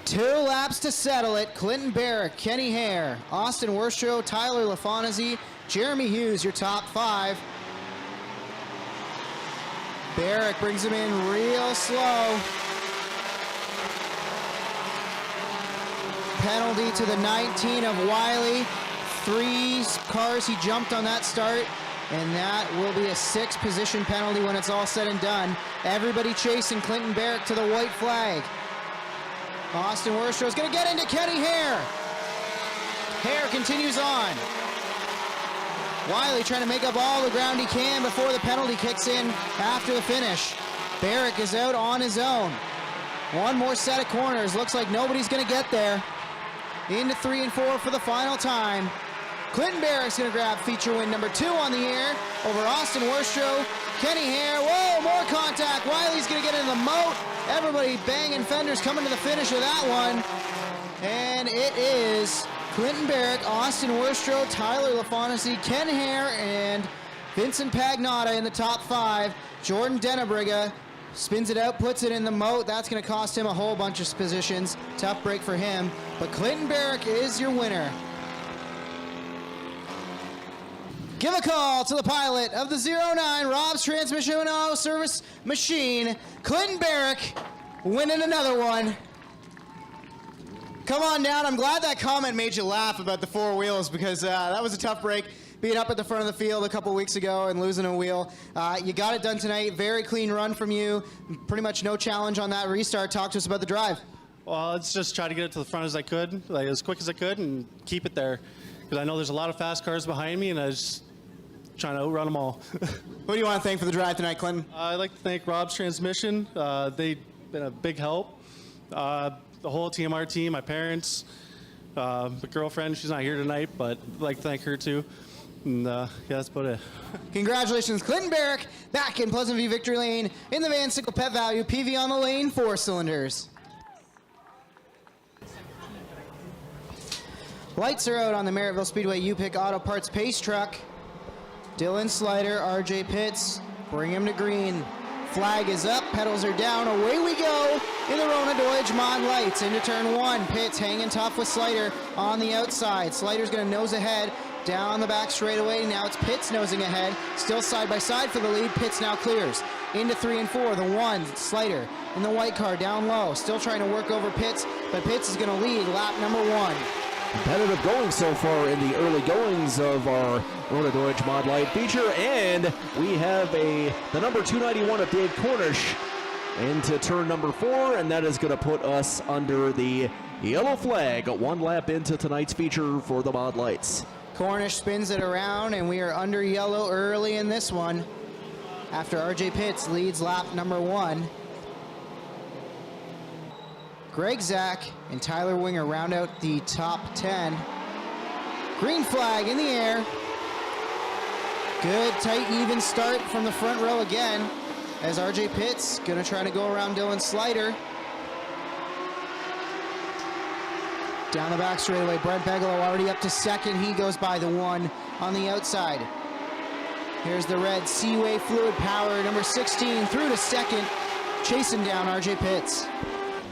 Two laps to settle it. Clinton Barrick, Kenny Hare, Austin Worstrow, Tyler LaFontaine, Jeremy Hughes, your top 5. Barrick brings him in real slow. Penalty to the 19 of Wiley. 3 cars he jumped on that start, and that will be a 6 position penalty when it's all said and done. Everybody chasing Clinton Barrick to the white flag. Austin Worstrow is going to get into Kenny Hare. Hare continues on. Wiley trying to make up all the ground he can before the penalty kicks in after the finish. Barrick is out on his own. One more set of corners. Looks like nobody's going to get there. Into 3 and 4 for the final time. Clinton Barrick's going to grab feature win number 2 on the air over Austin Worstrow. Kenny Hare, whoa, more contact. Wiley's going to get into the moat. Everybody banging fenders coming to the finish of that one. And it is Clinton Barrick, Austin Worstrow, Tyler LaFontaine, Ken Hare, and Vincent Pagnotta in the top 5. Jordan Denabriga spins it out, puts it in the moat. That's going to cost him a whole bunch of positions. Tough break for him. But Clinton Barrick is your winner. Give a call to the pilot of the 09 Rob's Transmission and Auto Service Machine, Clinton Barrick, winning another one. Come on down. I'm glad that comment made you laugh about the 4 wheels because that was a tough break. Being up at the front of the field a couple weeks ago and losing a wheel. You got it done tonight. Very clean run from you. Pretty much no challenge on that restart. Talk to us about the drive.
Well, let's just try to get it to the front as I could, like as quick as I could, and keep it there. Because I know there's a lot of fast cars behind me, and I was trying to outrun them all.
Who do you want to thank for the drive tonight, Clinton?
I'd like to thank Rob's Transmission. They've been a big help. The whole TMR team, my parents, my girlfriend, she's not here tonight, but I'd like to thank her too. And yeah, that's about it.
Congratulations, Clinton Barrick, back in Pleasant View Victory Lane in the Van Sickle Pet Value, PV on the lane, 4 cylinders. Lights are out on the Merrittville Speedway U-Pick Auto Parts Pace Truck. Dylan Slider, RJ Pitts, bring him to green. Flag is up, pedals are down, away we go in the Rona Deutsch Mod Lights into turn 1. Pitts hanging tough with Slider on the outside. Slider's going to nose ahead down the back straightaway. Now it's Pitts nosing ahead, still side by side for the lead. Pitts now clears into 3 and 4. The 1, Slider in the white car down low, still trying to work over Pitts, but Pitts is going to lead lap number 1.
Competitive going so far in the early goings of our Rona Deutsch Mod Light feature, and we have the number 291 of Dave Cornish into turn number 4, and that is going to put us under the yellow flag 1 lap into tonight's feature for the Mod Lights.
Cornish spins it around, and we are under yellow early in this one after RJ Pitts leads lap number 1. Greg Zach and Tyler Winger round out the top 10. Green flag in the air. Good, tight, even start from the front row again as RJ Pitts going to try to go around Dylan Slider. Down the back straightaway, Brent Bigelow already up to second. He goes by the 1 on the outside. Here's the red Seaway Fluid Power, number 16, through to second, chasing down RJ Pitts.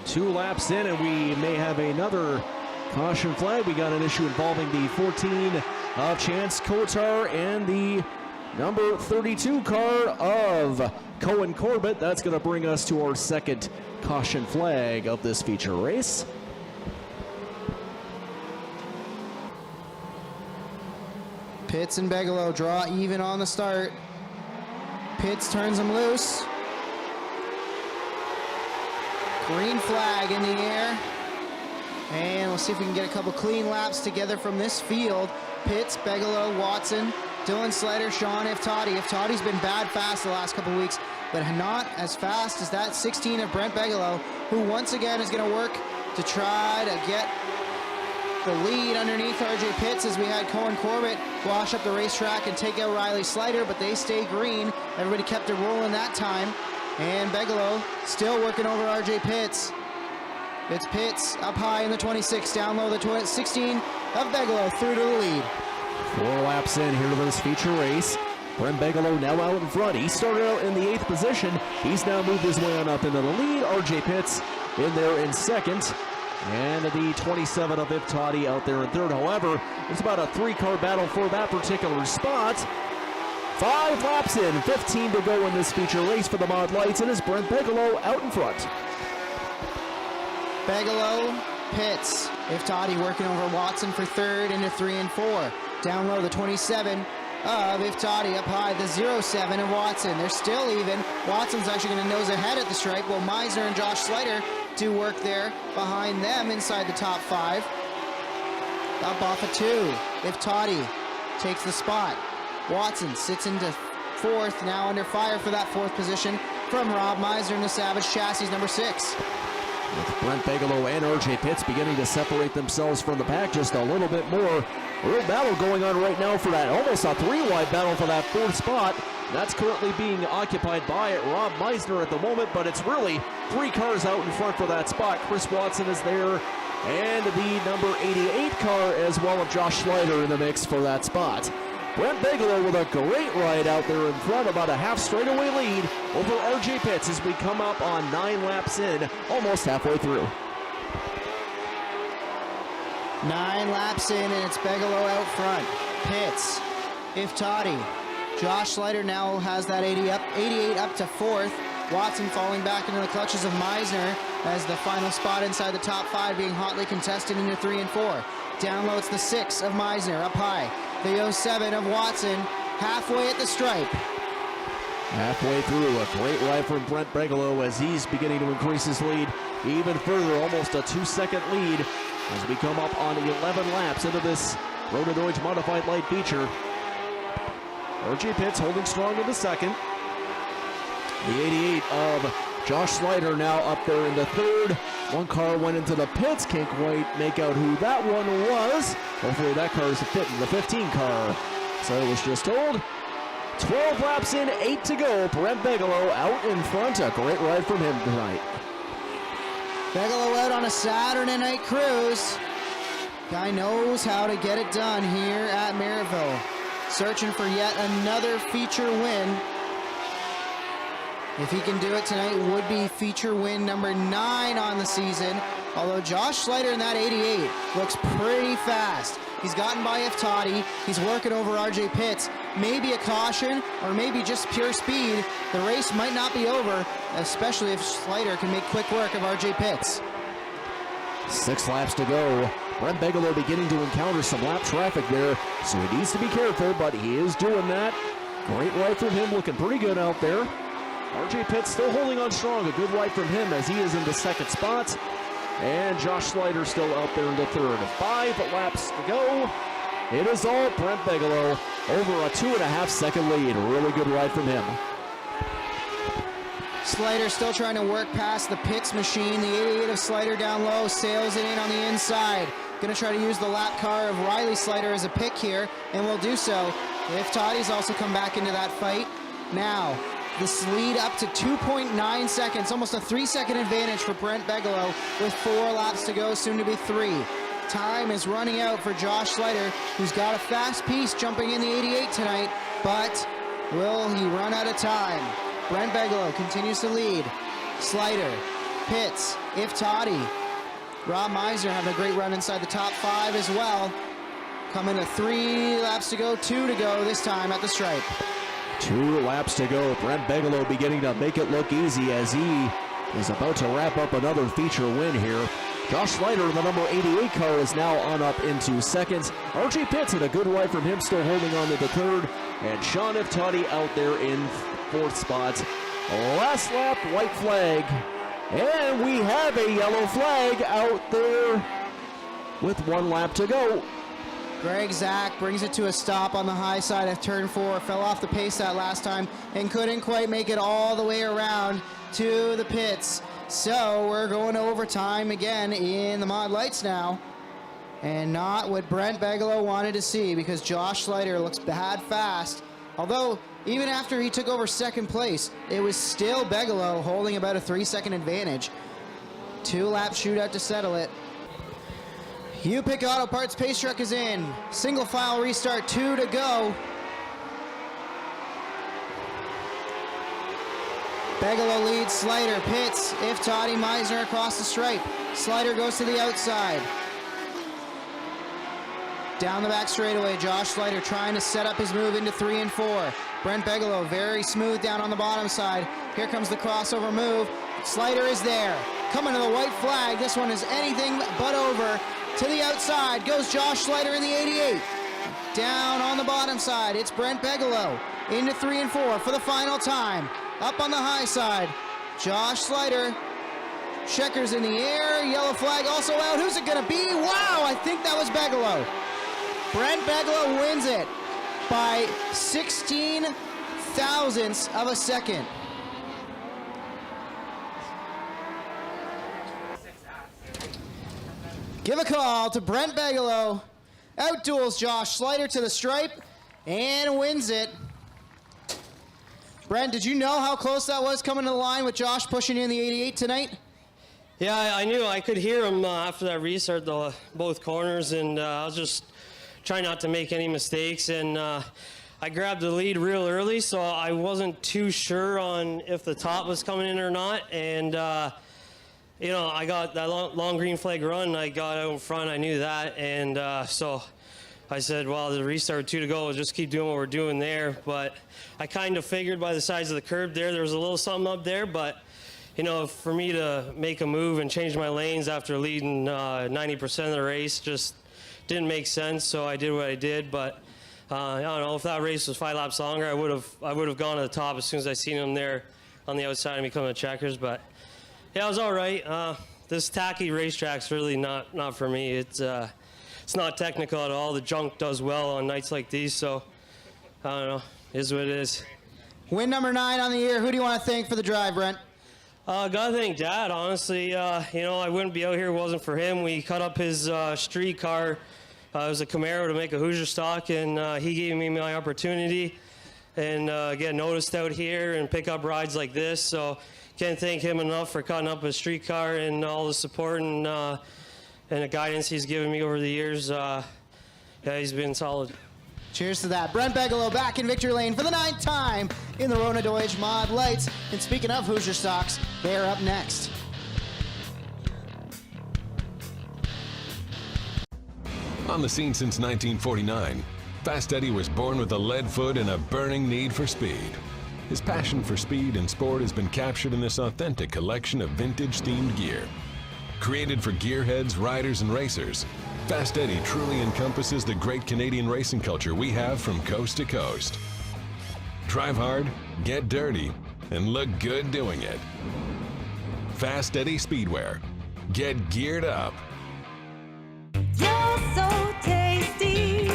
2 laps in, and we may have another caution flag. We got an issue involving the 14 of Chance Kotar and the number 32 car of Cohen Corbett. That's going to bring us to our second caution flag of this feature race.
Pitts and Bigelow draw even on the start. Pitts turns him loose. Green flag in the air. And we'll see if we can get a couple clean laps together from this field. Pitts, Bigelow, Watson, Dylan Slider, Sean Iftati. Iftati's been bad fast the last couple weeks, but not as fast as that 16 of Brent Bigelow, who once again is going to work to try to get the lead underneath RJ Pitts as we had Cohen Corbett wash up the racetrack and take out Riley Slider, but they stay green. Everybody kept it rolling that time. And Bigelow still working over RJ Pitts. It's Pitts up high in the 26, down low the 16 of Bigelow through to the lead.
4 laps in here to this feature race. Brent Bigelow now out in front. He started out in the 8th position. He's now moved his way on up into the lead. RJ Pitts in there in 2nd. And the 27 of Iptati out there in 3rd. However, it's about a 3-car battle for that particular spot. 5 laps in, 15 to go in this feature race for the Mod Lights, and it's Brent Bigelow out in front.
Bigelow, Pitts, Iptati working over Watson for 3rd into 3 and 4. Down low the 27 of Iptati, up high the 07 of Watson. They're still even. Watson's actually going to nose ahead at the stripe, while Meisner and Josh Slater do work there behind them inside the top 5. Up off of 2. Iptati takes the spot. Watson sits into 4th, now under fire for that 4th position from Rob Meisner in the Savage Chassis number 6.
With Brent Bigelow and RJ Pitts beginning to separate themselves from the pack just a little bit more. A real battle going on right now for that, almost a 3-wide battle for that 4th spot. That's currently being occupied by Rob Meisner at the moment, but it's really 3 cars out in front for that spot. Chris Watson is there, and the number 88 car as well of Josh Schleider in the mix for that spot. Brent Bigelow with a great ride out there in front, about a half straightaway lead over RJ Pitts as we come up on 9 laps in, almost halfway through.
9 laps in, and it's Bigelow out front. Pitts, Iptati. Josh Slater now has that 88 up to 4th. Watson falling back into the clutches of Meisner as the final spot inside the top 5 being hotly contested into 3 and 4. Down low, it's the 6 of Meisner. Up high, the 07 of Watson. Halfway at the stripe.
Halfway through, a great ride from Brent Bigelow as he's beginning to increase his lead even further, almost a 2-second lead as we come up on 11 laps into this Road Dodge Modified Light feature. RJ Pitts holding strong in the 2nd. The 88 of Josh Slater now up there in the 3rd. 1 car went into the pits. Can't quite make out who that one was. Hopefully that car is fitting the 15 car. So it was just told. 12 laps in, 8 to go. Brent Bigelow out in front. A great ride from him tonight.
Bigelow out on a Saturday night cruise. Guy knows how to get it done here at Merrittville. Searching for yet another feature win. If he can do it tonight, would be feature win number 9 on the season. Although Josh Slater in that 88 looks pretty fast. He's gotten by Iptati. He's working over RJ Pitts. Maybe a caution or maybe just pure speed. The race might not be over, especially if Slater can make quick work of RJ Pitts.
6 laps to go. Brent Bigelow beginning to encounter some lap traffic there, so he needs to be careful, but he is doing that. Great ride from him, looking pretty good out there. RJ Pitts still holding on strong. A good ride from him as he is in the 2nd spot. And Josh Slater still out there in the 3rd. 5 laps to go. It is all Brent Bigelow over a 2.5-second lead. Really good ride from him.
Slater still trying to work past the Pitts machine. The 88 of Slater down low, sails it in on the inside. Going to try to use the lap car of Riley Slater as a pick here, and will do so. Iptati's also come back into that fight. Now, this lead up to 2.9 seconds, almost a 3-second advantage for Brent Bigelow with 4 laps to go, soon to be 3. Time is running out for Josh Slater, who's got a fast piece jumping in the 88 tonight, but will he run out of time? Brent Bigelow continues to lead. Slater, Pitts, Iptati, Rob Meisner having a great run inside the top 5 as well. Coming to 3 laps to go, 2 to go this time at the stripe.
2 laps to go. Brent Bigelow beginning to make it look easy as he is about to wrap up another feature win here. Josh Slater, the number 88 car, is now on up into 2nd. RJ Pitts had a good ride from him, still holding on to the 3rd. And Sean Iptati out there in 4th spot. Last lap, white flag. And we have a yellow flag out there with 1 lap to go.
Greg Zach brings it to a stop on the high side of turn 4. Fell off the pace that last time and couldn't quite make it all the way around to the pits. So we're going to overtime again in the Mod Lights now. And not what Brent Bigelow wanted to see, because Josh Slater looks bad fast Although, even after he took over second place, it was still Bigelow holding about a 3-second advantage. 2-lap shootout to settle it. U-Pick Auto Parts pace truck is in. Single file restart, 2 to go. Bigelow leads, Slider pits, Iftati, Meisner across the stripe. Slider goes to the outside. Down the back straightaway, Josh Slider trying to set up his move into 3 and 4. Brent Bigelow very smooth down on the bottom side. Here comes the crossover move. Slider is there. Coming to the white flag. This one is anything but over. To the outside goes Josh Slider in the 88. Down on the bottom side, it's Brent Bigelow. Into 3 and 4 for the final time. Up on the high side, Josh Slider. Checkers in the air, yellow flag also out. Who's it gonna be? Wow, I think that was Bigelow. Brent Bigelow wins it by 16 thousandths of a second. Give a call to Brent Bigelow. Outduels Josh Slider to the stripe and wins it. Brent, did you know how close that was coming to the line with Josh pushing in the 88 tonight?
Yeah, I knew. I could hear him after that restart, both corners, and I was just trying not to make any mistakes. And I grabbed the lead real early, so I wasn't too sure on if the top was coming in or not. And, you know, I got that long green flag run. I got out in front. I knew that. And so I said, well, the restart 2 to go. We'll just keep doing what we're doing there. But I kind of figured by the size of the curb there was a little something up there. But, you know, for me to make a move and change my lanes after leading 90% of the race just didn't make sense. So I did what I did. But I don't know, if that race was 5 laps longer, I would have gone to the top as soon as I seen him there on the outside and become the checkers. But yeah, it was all right. This tacky racetrack's really not for me. It's not technical at all. The junk does well on nights like these, so I don't know. It is what it is.
Win number 9 on the year. Who do you want to thank for the drive, Brent?
Gotta thank Dad, honestly. You know, I wouldn't be out here if it wasn't for him. We cut up his street car. It was a Camaro to make a Hoosier stock, and he gave me my opportunity and get noticed out here and pick up rides like this. So can't thank him enough for cutting up his street car and all the support and the guidance he's given me over the years. Yeah, he's been solid.
Cheers to that. Brent Bigelow back in victory lane for the 9th time in the Rona Deutsch Mod Lights. And speaking of Hoosier stocks, they're up next.
On the scene since 1949, Fast Eddie was born with a lead foot and a burning need for speed. His passion for speed and sport has been captured in this authentic collection of vintage-themed gear. Created for gearheads, riders, and racers, Fast Eddie truly encompasses the great Canadian racing culture we have from coast to coast. Drive hard, get dirty, and look good doing it. Fast Eddie Speedwear. Get geared up.
You're so tasty.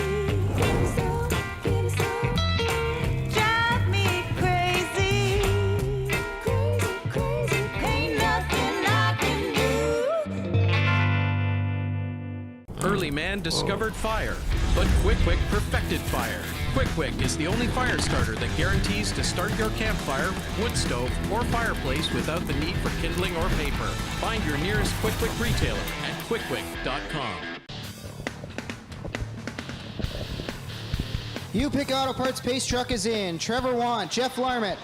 Drive me crazy. Ain't nothing I can do.
Early man discovered fire, but Quick perfected fire. Quick is the only fire starter that guarantees to start your campfire, wood stove, or fireplace without the need for kindling or paper. Find your nearest Quick retailer at quickquick.com.
U-Pick Auto Parts pace truck is in. Trevor Want, Jeff Larmett.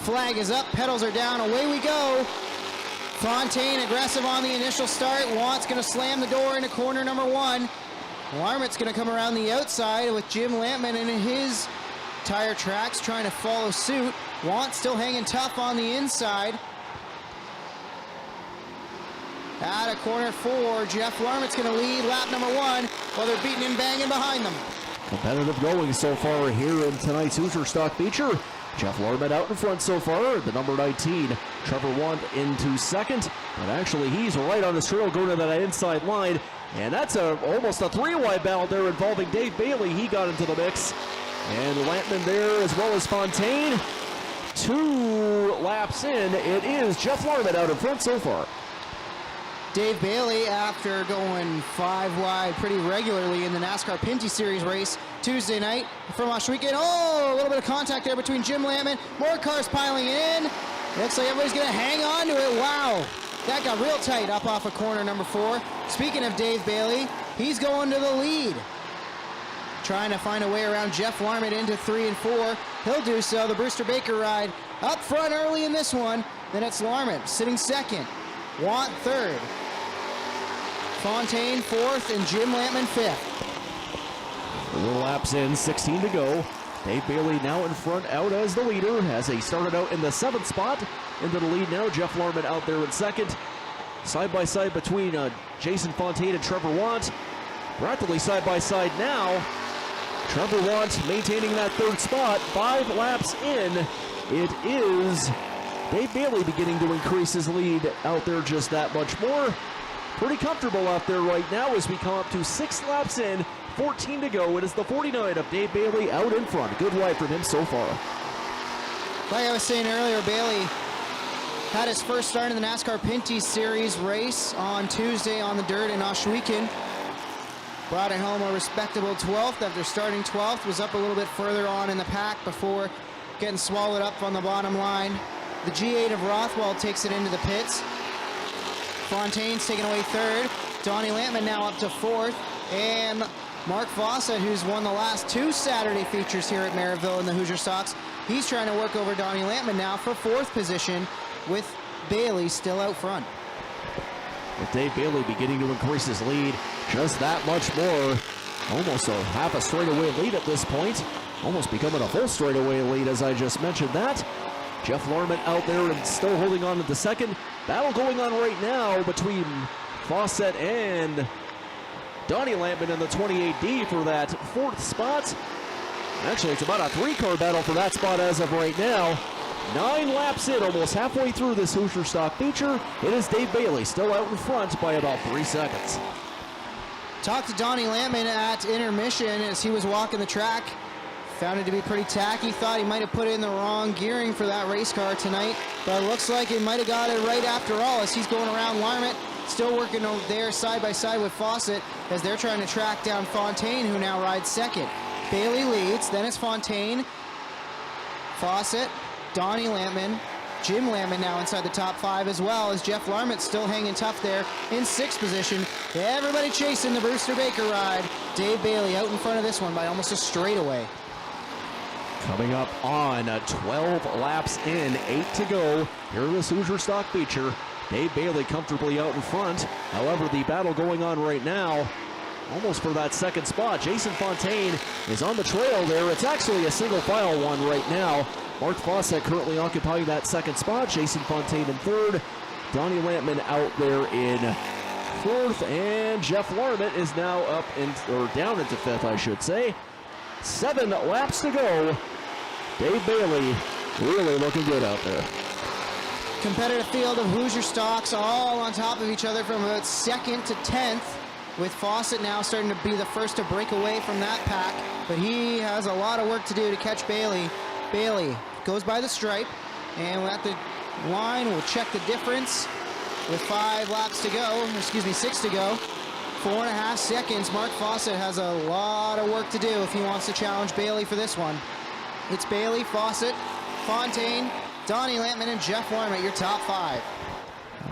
Flag is up, pedals are down, away we go. Fontaine aggressive on the initial start. Want's going to slam the door into corner number 1. Larmett's going to come around the outside with Jim Lampman in his tire tracks trying to follow suit. Want still hanging tough on the inside. Out of corner 4, Jeff Larmett's going to lead lap number 1 while they're beating and banging behind them.
Competitive going so far here in tonight's Hoosier Stock feature. Jeff Larmett out in front so far. The number 19, Trevor Want into second. But actually, he's right on the trail going to that inside line. And that's almost a 3-wide battle there involving Dave Bailey. He got into the mix. And Lampman there as well as Fontaine. 2 laps in, it is Jeff Larmett out in front so far.
Dave Bailey, after going 5 wide pretty regularly in the NASCAR Pinty Series race Tuesday night from Oswegan. Oh, a little bit of contact there between Jim Lampman. More cars piling in. Looks like everybody's going to hang on to it. Wow, that got real tight up off of corner number 4. Speaking of Dave Bailey, he's going to the lead. Trying to find a way around Jeff Larmont into 3 and 4. He'll do so. The Brewster Baker ride up front early in this one. Then it's Larmont sitting second. Want third. Fontaine fourth and Jim Lampman 5th.
4 laps in, 16 to go. Dave Bailey now in front, out as the leader, as he started out in the 7th spot. Into the lead now, Jeff Larmont out there in second. Side by side between Jason Fontaine and Trevor Want. Practically side by side now. Trevor Want maintaining that 3rd spot. 5 laps in, it is Dave Bailey beginning to increase his lead out there just that much more. Pretty comfortable out there right now as we come up to 6 laps in, 14 to go. It is the 49 of Dave Bailey out in front. Good ride from him so far.
Like I was saying earlier, Bailey had his first start in the NASCAR Pinty Series race on Tuesday on the dirt in Oswegan. Brought it home a respectable 12th after starting 12th. Was up a little bit further on in the pack before getting swallowed up on the bottom line. The G8 of Rothwell takes it into the pits. Fontaine's taking away 3rd. Donnie Lampman now up to 4th. And Mark Fawcett, who's won the last 2 Saturday features here at Merrittville in the Hoosier Stocks, he's trying to work over Donnie Lampman now for 4th position, with Bailey still out front.
With Dave Bailey beginning to increase his lead just that much more. Almost a half a straightaway lead at this point. Almost becoming a full straightaway lead, as I just mentioned that. Jeff Larmont out there and still holding on to the 2nd. Battle going on right now between Fawcett and Donnie Lampman in the 28D for that 4th spot. Actually, it's about a 3-car battle for that spot as of right now. 9 laps in, almost halfway through this Hoosier Stock feature. It is Dave Bailey still out in front by about 3 seconds.
Talked to Donnie Lampman at intermission as he was walking the track. Found it to be pretty tacky. Thought he might have put in the wrong gearing for that race car tonight, but it looks like he might have got it right after all as he's going around Larmont. Still working over there side by side with Fawcett as they're trying to track down Fontaine, who now rides 2nd. Bailey leads, then it's Fontaine, Fawcett, Donnie Lampman, Jim Lampman now inside the top 5 as well, as Jeff Larmont still hanging tough there in 6th position. Everybody chasing the Brewster Baker ride. Dave Bailey out in front of this one by almost a straightaway.
Coming up on 12 laps in, 8 to go. Here in this Hoosier Stock feature. Dave Bailey comfortably out in front. However, the battle going on right now, almost for that 2nd spot. Jason Fontaine is on the trail there. It's actually a single file one right now. Mark Fawcett currently occupying that 2nd spot. Jason Fontaine in 3rd. Donnie Lampman out there in 4th. And Jeff Larmont is now up or down into 5th, I should say. 7 laps to go. Dave Bailey really looking good out there.
Competitive field of Hoosier Stocks all on top of each other from about 2nd to 10th, with Fawcett now starting to be the first to break away from that pack, but he has a lot of work to do to catch Bailey. Bailey goes by the stripe, and at the line we'll check the difference with 5 laps to go, 6 to go. 4.5 seconds. Mark Fawcett has a lot of work to do if he wants to challenge Bailey for this one. It's Bailey, Fawcett, Fontaine, Donnie Lampman, and Jeff Larmont, your top 5.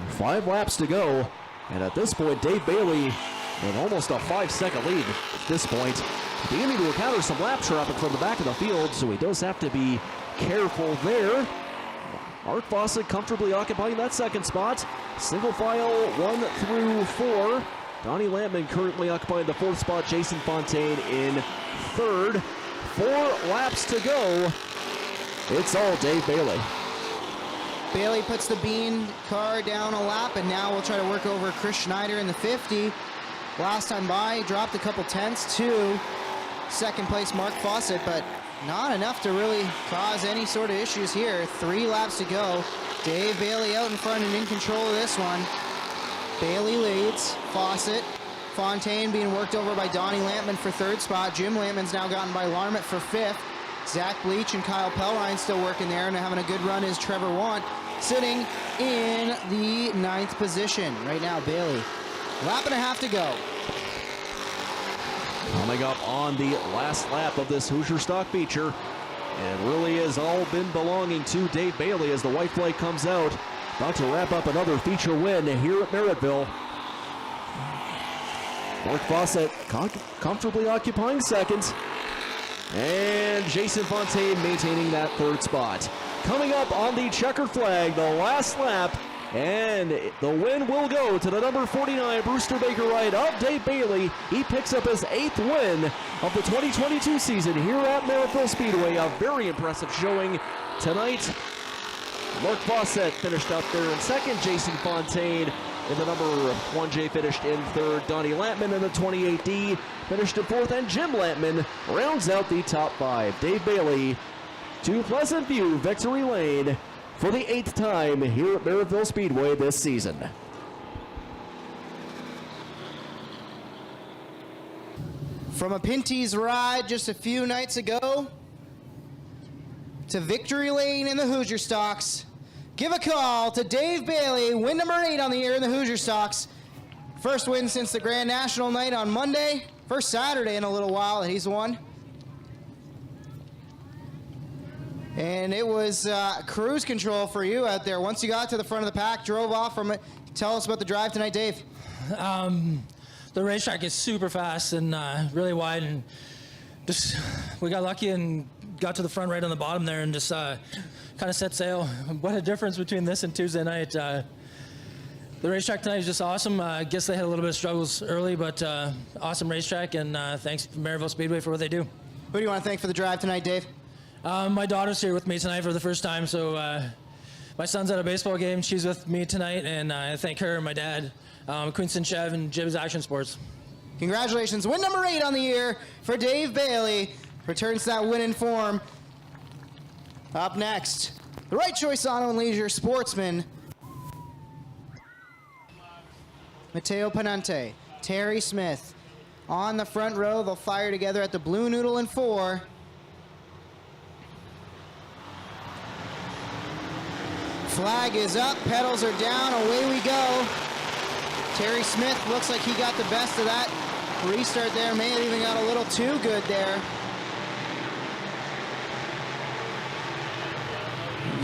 5 laps to go, and at this point, Dave Bailey with almost a 5-second lead at this point. Beginning to encounter some lap traffic from the back of the field, so he does have to be careful there. Mark Fawcett comfortably occupying that 2nd spot. Single file 1 through 4. Donnie Lampman currently occupying the 4th spot. Jason Fontaine in 3rd. 4 laps to go. It's all Dave Bailey.
Bailey puts the Bean car down a lap, and now we'll try to work over Chris Schneider in the 50. Last time by, he dropped a couple tenths to 2nd place Mark Fawcett, but not enough to really cause any sort of issues here. 3 laps to go. Dave Bailey out in front and in control of this one. Bailey leads. Fawcett. Fontaine being worked over by Donnie Lampman for 3rd spot. Jim Lampman's now gotten by Larmont for 5th. Zach Bleach and Kyle Pellrine still working there and having a good run is Trevor Want. sitting in the 9th position. Right now, Bailey, lap and a half to go.
Coming up on the last lap of this Hoosier Stock feature. And really has all been belonging to Dave Bailey as the white flag comes out. About to wrap up another feature win here at Merrittville. Mark Fawcett comfortably occupying second. And Jason Fontaine maintaining that 3rd spot. Coming up on the checkered flag, the last lap. And the win will go to the number 49 Brewster Baker ride of Dave Bailey. He picks up his 8th win of the 2022 season here at Merrittville Speedway. A very impressive showing tonight. Mark Fawcett finished up there in 2nd. Jason Fontaine in the number 1J finished in 3rd. Donnie Lampman in the 28D finished in 4th. And Jim Lampman rounds out the top 5. Dave Bailey to Pleasant View Victory Lane for the 8th time here at Merrittville Speedway this season.
From a Pinty's ride just a few nights ago to Victory Lane in the Hoosier Stocks, give a call to Dave Bailey, win number 8 on the year in the Hoosier Stocks. First win since the Grand National night on Monday. First Saturday in a little while that he's won. And it was cruise control for you out there. Once you got to the front of the pack, drove off from it. Tell us about the drive tonight, Dave.
The racetrack is super fast and really wide, and just we got lucky and got to the front right on the bottom there and just kind of set sail. What a difference between this and Tuesday night. The racetrack tonight is just awesome. I guess they had a little bit of struggles early, but awesome racetrack, and thanks to Merrittville Speedway for what they do.
Who do you want to thank for the drive tonight, Dave?
My daughter's here with me tonight for the first time, so my son's at a baseball game. She's with me tonight, and I thank her and my dad, Queenston Chev and Jib's Action Sports.
Congratulations. Win number 8 on the year for Dave Bailey. Returns to that winning form. Up next, the Right Choice Auto and Leisure Sportsman, Matteo Panante, Terry Smith. On the front row, they'll fire together at the Blue Noodle in 4. Flag is up, pedals are down, away we go. Terry Smith looks like he got the best of that restart there, may have even got a little too good there.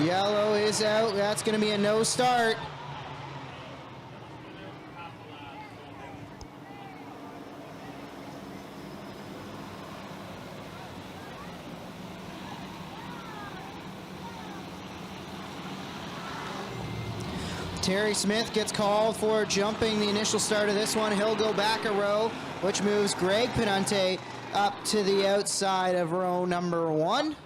Yellow is out, that's gonna be a no start. Terry Smith gets called for jumping the initial start of this one. He'll go back a row, which moves Greg Pinante up to the outside of row number 1.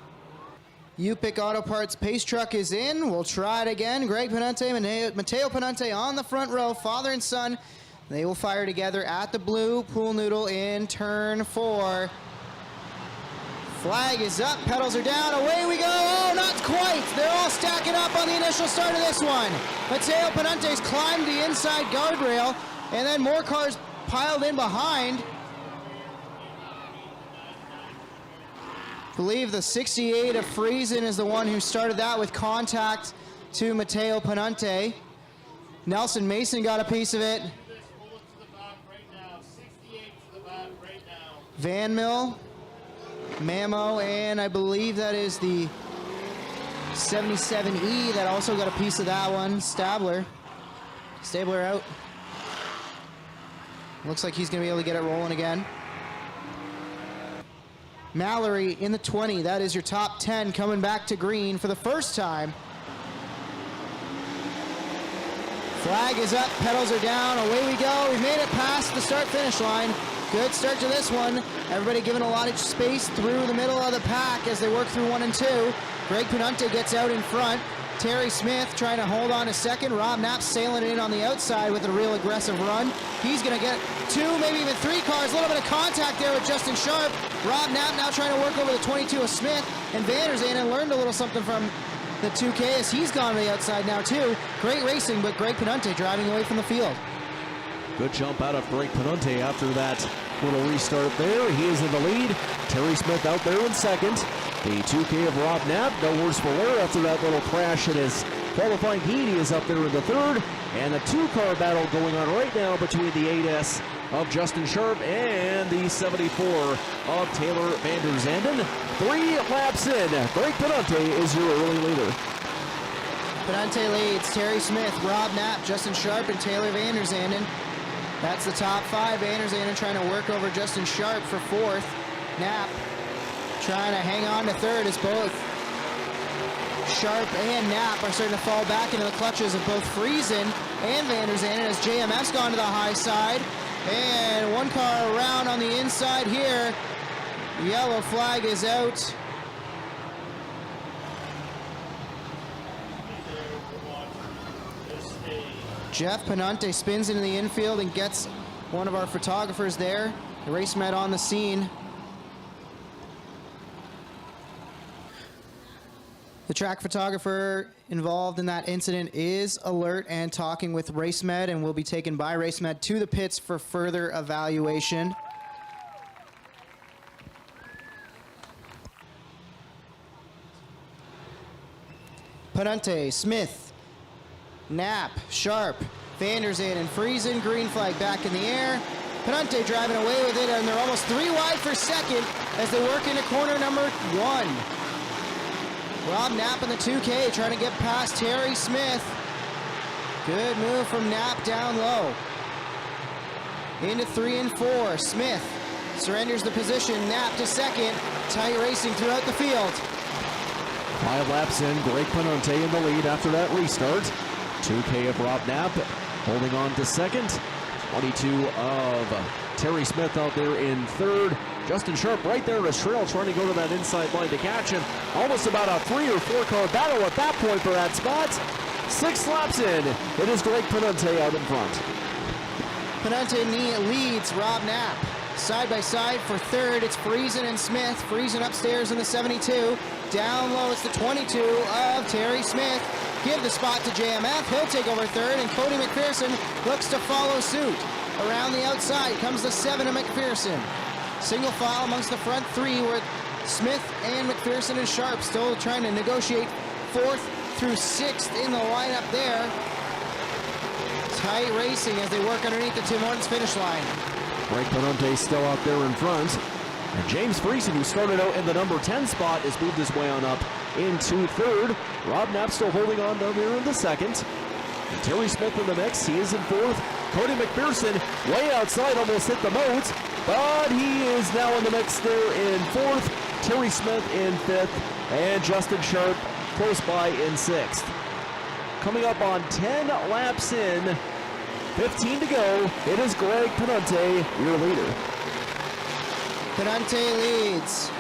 U-Pick Auto Parts pace truck is in. We'll try it again. Greg Pinante, Matteo Pinante on the front row, father and son. They will fire together at the Blue Pool Noodle in turn 4. Flag is up, pedals are down, away we go. Oh, not quite. They're all stacking up on the initial start of this one. Matteo Pinante's climbed the inside guardrail, and then more cars piled in behind. I believe the 68 of Friesen is the one who started that with contact to Matteo Pinante. Nelson Mason got a piece of it. Van Mill, Mamo, and I believe that is the 77E that also got a piece of that one. Stabler out. Looks like he's going to be able to get it rolling again. Mallory in the 20. That is your top 10 coming back to green for the first time. Flag is up, pedals are down, away we go. We've made it past the start-finish line. Good start to this one. Everybody given a lot of space through the middle of the pack as they work through 1 and 2. Greg Pinante gets out in front. Terry Smith trying to hold on a second. Rob Knapp sailing it in on the outside with a real aggressive run. He's going to get 2, maybe even 3 cars. A little bit of contact there with Justin Sharp. Rob Knapp now trying to work over the 22 of Smith. And Vanderzeen and learned a little something from the 2K as he's gone to the outside now too. Great racing, but Greg Pinante driving away from the field.
Good jump out of Greg Pinante after that little restart there. He is in the lead. Terry Smith out there in second. The 2K of Rob Knapp, no worse for wear after that little crash in his Qualifying heat, he is up there in the third. And a two-car battle going on right now between the 8S of Justin Sharp and the 74 of Taylor van der Zanden. 3 laps in. Greg Penante is your early leader.
Penante leads Terry Smith, Rob Knapp, Justin Sharp, and Taylor van der Zanden. That's the top 5. Van der Zanden trying to work over Justin Sharp for 4th. Knapp trying to hang on to 3rd as both Sharp and Knapp are starting to fall back into the clutches of both Friesen and van der Zanden as JMF's gone to the high side. And one car around on the inside here. Yellow flag is out. Jeff Penante spins into the infield and gets one of our photographers there. The race med on the scene. The track photographer involved in that incident is alert and talking with RaceMed and will be taken by RaceMed to the pits for further evaluation. Penante, Smith, Knapp, Sharp, van der Zanden, Friesen, green flag back in the air. Penante driving away with it, and they're almost 3 wide for second as they work into corner number 1. Rob Knapp in the 2K trying to get past Terry Smith. Good move from Knapp down low. Into 3 and 4. Smith surrenders the position. Knapp to second. Tight racing throughout the field.
5 laps in, Greg Penante in the lead after that restart. 2K of Rob Knapp holding on to second. 22 of Terry Smith out there in third. Justin Sharp right there in his trail trying to go to that inside line to catch him. Almost about a 3 or 4 car battle at that point for that spot. 6 laps in, it is Greg Penante out in front.
Penante leads Rob Knapp. Side by side for third, it's Friesen and Smith. Friesen upstairs in the 72. Down low, it's the 22 of Terry Smith. Give the spot to JMF. He'll take over third, and Cody McPherson looks to follow suit. Around the outside comes the 7 of McPherson. Single file amongst the front 3 with Smith and McPherson and Sharp still trying to negotiate 4th through 6th in the lineup there. Tight racing as they work underneath the Tim Hortons finish line.
Greg Penante still out there in front. And James Friesen, who started out in the number 10 spot, has moved his way on up into third. Rob Knapp still holding on down there in the second. And Terry Smith in the mix, he is in fourth. Cody McPherson way outside, almost hit the moat, but he is now in the mix there in fourth. Terry Smith in fifth, and Justin Sharp close by in sixth. Coming up on 10 laps in, 15 to go, it is Greg Penante, your leader.
Penante leads.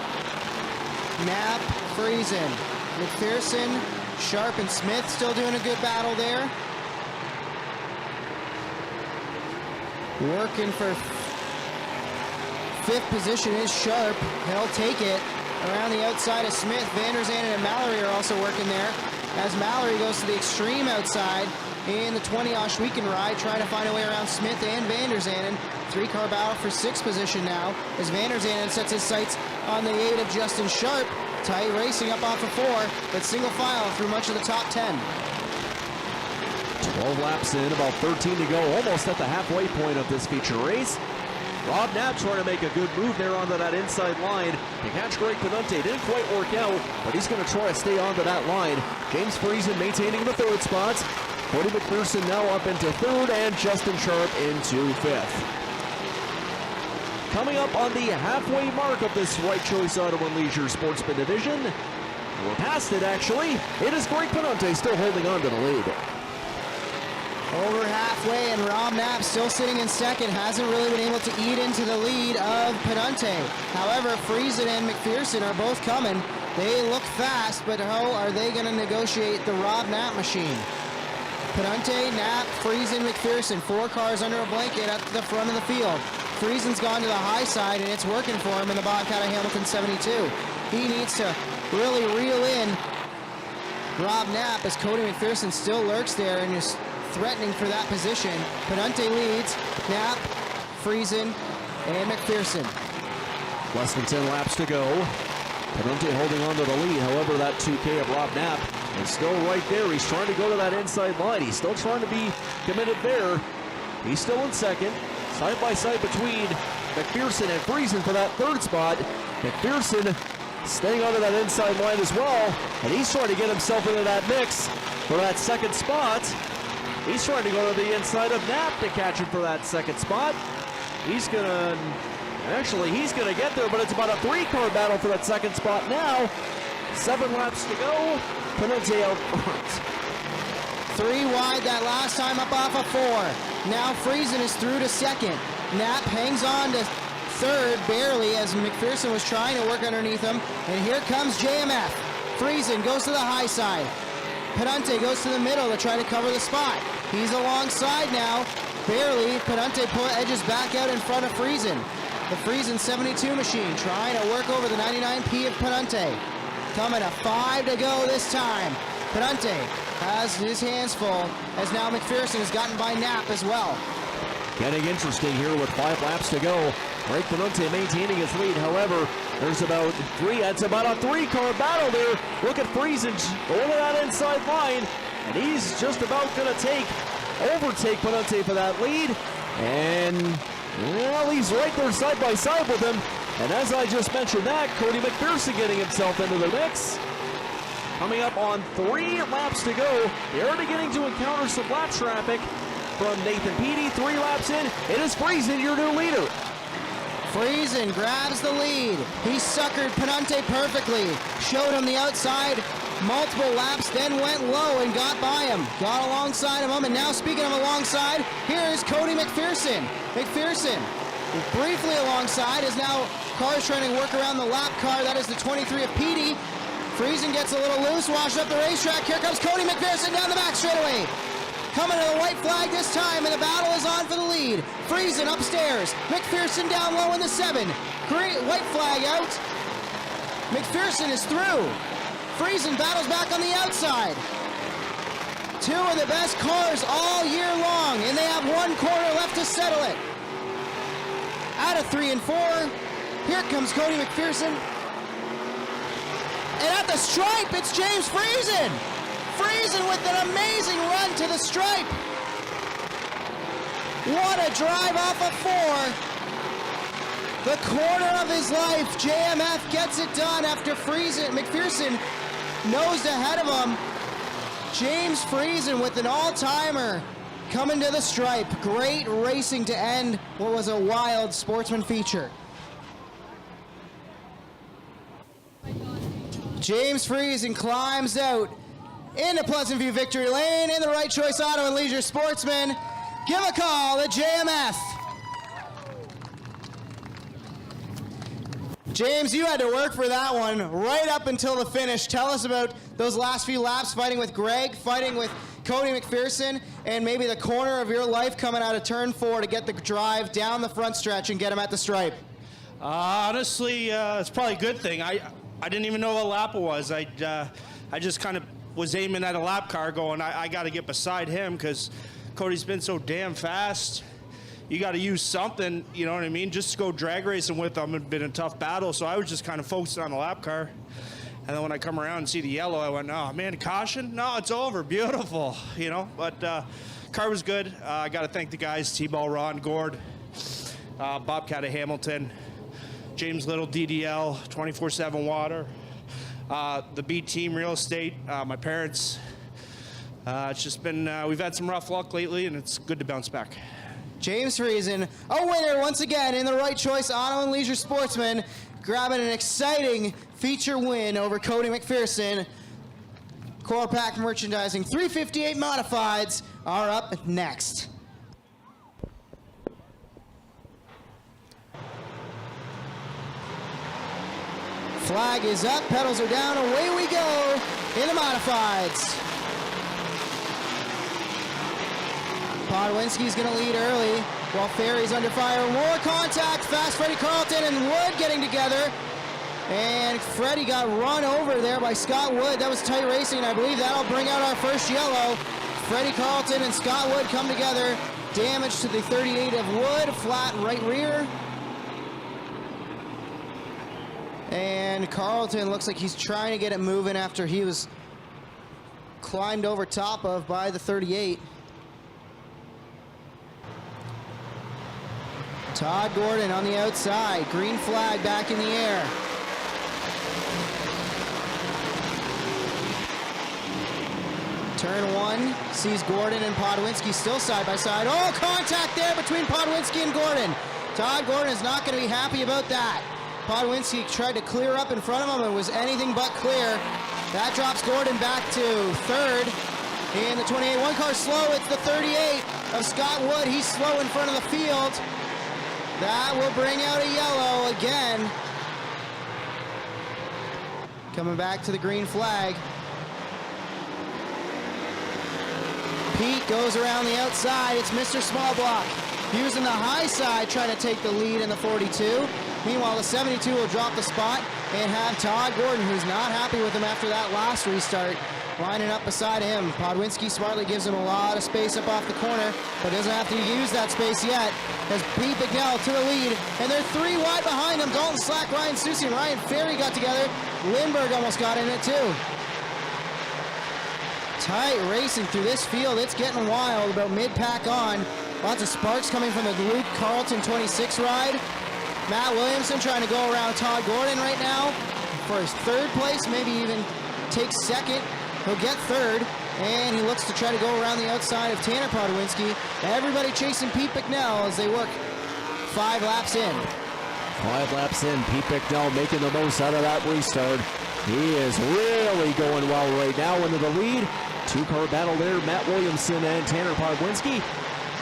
Knapp, Friesen, McPherson, Sharp, and Smith still doing a good battle there. Working for 5th position is Sharp. He'll take it around the outside of Smith. Van der Zanden and Mallory are also working there as Mallory goes to the extreme outside in the 20 Oshweekend ride, trying to find a way around Smith and Van der Zanden. 3-car battle for 6th position now as Van der Zanden sets his sights on the 8 of Justin Sharp. Tight racing up off of 4, but single file through much of the top 10.
12 laps in, about 13 to go, almost at the halfway point of this feature race. Rob Knapp trying to make a good move there onto that inside line to catch Greg Penante. Didn't quite work out, but he's going to try to stay onto that line. James Friesen maintaining the 3rd spot. Cody McPherson now up into 3rd, and Justin Sharp into 5th. Coming up on the halfway mark of this Right Choice Auto and Leisure Sportsman Division. We're past it, actually. It is Greg Penante still holding on to the lead.
Over halfway, and Rob Knapp still sitting in second. Hasn't really been able to eat into the lead of Penante. However, Friesen and McPherson are both coming. They look fast, but how are they going to negotiate the Rob Knapp machine? Penante, Knapp, Friesen, McPherson. 4 cars under a blanket at the front of the field. Friesen's gone to the high side, and it's working for him in the Bobcat of Hamilton 72. He needs to really reel in Rob Knapp as Cody McPherson still lurks there and is threatening for that position. Penante leads, Knapp, Friesen, and McPherson.
Less than 10 laps to go. Penante holding on to the lead. However, that 2K of Rob Knapp is still right there. He's trying to go to that inside line. He's still trying to be committed there. He's still in second. Side by side between McPherson and Friesen for that third spot. McPherson staying onto that inside line as well, and he's trying to get himself into that mix for that second spot. He's trying to go to the inside of Knapp to catch him for that second spot. He's gonna get there, but it's about a 3-car battle for that second spot now. 7 laps to go. Penalty out front.
3 wide that last time, up off of 4. Now Friesen is through to second. Knapp hangs on to third, barely, as McPherson was trying to work underneath him. And here comes JMF. Friesen goes to the high side. Pedunte goes to the middle to try to cover the spot. He's alongside now, barely. Pedunte edges back out in front of Friesen. The Friesen 72 machine trying to work over the 99P of Pedunte. Coming to 5 to go this time. Pedunte has his hands full, as now McPherson has gotten by Knapp as well.
Getting interesting here with 5 laps to go. Frank Pedunte maintaining his lead. However, there's about 3-car battle there. Look at Friesen over that inside line, and he's just about going to overtake Pedunte for that lead. And, well, he's right there side by side with him. And as I just mentioned that, Cody McPherson getting himself into the mix. Coming up on 3 laps to go. They're beginning to encounter some lap traffic from Nathan Peaty. 3 laps in, it is Friesen, your new leader.
Friesen grabs the lead. He suckered Pedunte perfectly. Showed him the outside multiple laps, then went low and got by him. Got alongside of him, and now speaking of alongside, here is Cody McPherson. McPherson briefly alongside, is now cars trying to work around the lap car. That is the 23 of Peaty. Friesen gets a little loose, washed up the racetrack. Here comes Cody McPherson down the back straightaway. Coming to the white flag this time, and the battle is on for the lead. Friesen upstairs. McPherson down low in the 7. White flag out. McPherson is through. Friesen battles back on the outside. 2 of the best cars all year long, and they have 1 corner left to settle it. Out of 3 and 4, here comes Cody McPherson. And at the stripe, it's James Friesen. Friesen with an amazing run to the stripe. What a drive off of 4. The corner of his life. JMF gets it done after McPherson nosed ahead of him. James Friesen with an all-timer coming to the stripe. Great racing to end what was a wild sportsman feature. James Friesen climbs out into Pleasant View Victory Lane in the Right Choice Auto and Leisure Sportsman. Give a call at JMF. James, you had to work for that one right up until the finish. Tell us about those last few laps, fighting with Greg, fighting with Cody McPherson, and maybe the corner of your life coming out of turn 4 to get the drive down the front stretch and get him at the stripe.
Honestly, it's probably a good thing. I didn't even know what lap it was. I just kind of was aiming at a lap car going, I got to get beside him because Cody's been so damn fast. You got to use something, you know what I mean? Just to go drag racing with him had been a tough battle, so I was just kind of focusing on the lap car. And then when I come around and see the yellow, I went, oh, man, caution? No, it's over. Beautiful, you know? But car was good. I got to thank the guys, T-Ball, Ron, Gord, Bobcat of Hamilton, James Little, DDL, 24/7 Water, the B Team Real Estate, my parents. It's just been, we've had some rough luck lately, and it's good to bounce back.
James Friesen, a winner once again in the Right Choice Auto and Leisure Sportsman, grabbing an exciting feature win over Cody McPherson. Core Pack Merchandising 358 Modifieds are up next. Flag is up, pedals are down, away we go in the Modifieds. Podwinski's going to lead early while Ferry's under fire. More contact, fast Freddie Carlton and Wood getting together. And Freddie got run over there by Scott Wood. That was tight racing, and I believe that'll bring out our first yellow. Freddie Carlton and Scott Wood come together. Damage to the 38 of Wood, flat right rear. And Carlton looks like he's trying to get it moving after he was climbed over top of by the 38. Todd Gordon on the outside. Green flag back in the air. Turn 1 sees Gordon and Podwinski still side by side. Oh, contact there between Podwinski and Gordon. Todd Gordon is not going to be happy about that. Podwinski tried to clear up in front of him and was anything but clear. That drops Gordon back to third. In the 28, one car slow, it's the 38 of Scott Wood. He's slow in front of the field. That will bring out a yellow again. Coming back to the green flag. Pete goes around the outside. It's Mr. Smallblock using the high side, trying to take the lead in the 42. Meanwhile, the 72 will drop the spot and have Todd Gordon, who's not happy with him after that last restart, lining up beside him. Podwinski smartly gives him a lot of space up off the corner, but doesn't have to use that space yet. As Pete Bignell to the lead, and they're 3 wide behind them. Dalton Slack, Ryan Susie, and Ryan Ferry got together. Lindbergh almost got in it too. Tight racing through this field. It's getting wild about mid-pack on. Lots of sparks coming from the Luke Carlton 26 ride. Matt Williamson trying to go around Todd Gordon right now for his third place, maybe even take second. He'll get third, and he looks to try to go around the outside of Tanner Podwinski. Everybody chasing Pete Bignell as they work 5 laps in.
5 laps in, Pete Bignell making the most out of that restart. He is really going well right now into the lead. 2-car battle there, Matt Williamson and Tanner Podwinski.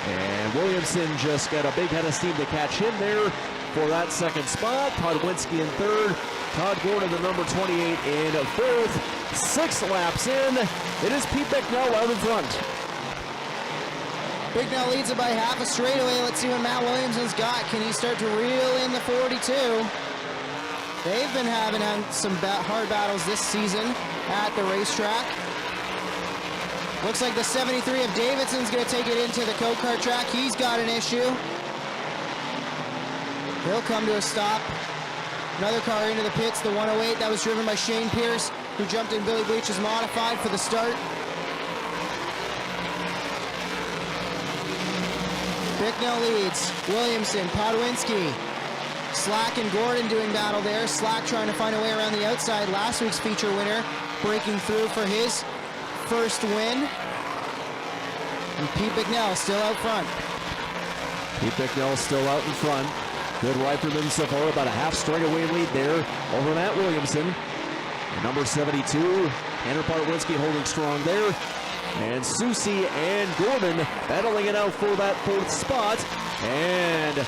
And Williamson just got a big head of steam to catch him there for that second spot. Podwinski in third. Todd Gordon, the number 28, in fourth. 6 laps in. It is Pete Bignell out in front.
Bignell leads it by half a straightaway. Let's see what Matt Williamson's got. Can he start to reel in the 42? They've been having some hard battles this season at the racetrack. Looks like the 73 of Davidson's going to take it into the go-kart track. He's got an issue. He'll come to a stop. Another car into the pits, the 108. That was driven by Shane Pierce, who jumped in Billy Bleach's modified for the start. Bignell leads. Williamson, Podwinski, Slack and Gordon doing battle there. Slack trying to find a way around the outside. Last week's feature winner breaking through for his first win. And Pete Bignell still out front.
Pete Bignell still out in front. Good ride from him so far, about a half straightaway lead there over Matt Williamson. Number 72, Tanner Podwinski holding strong there. And Susie and Gordon battling it out for that 4th spot. And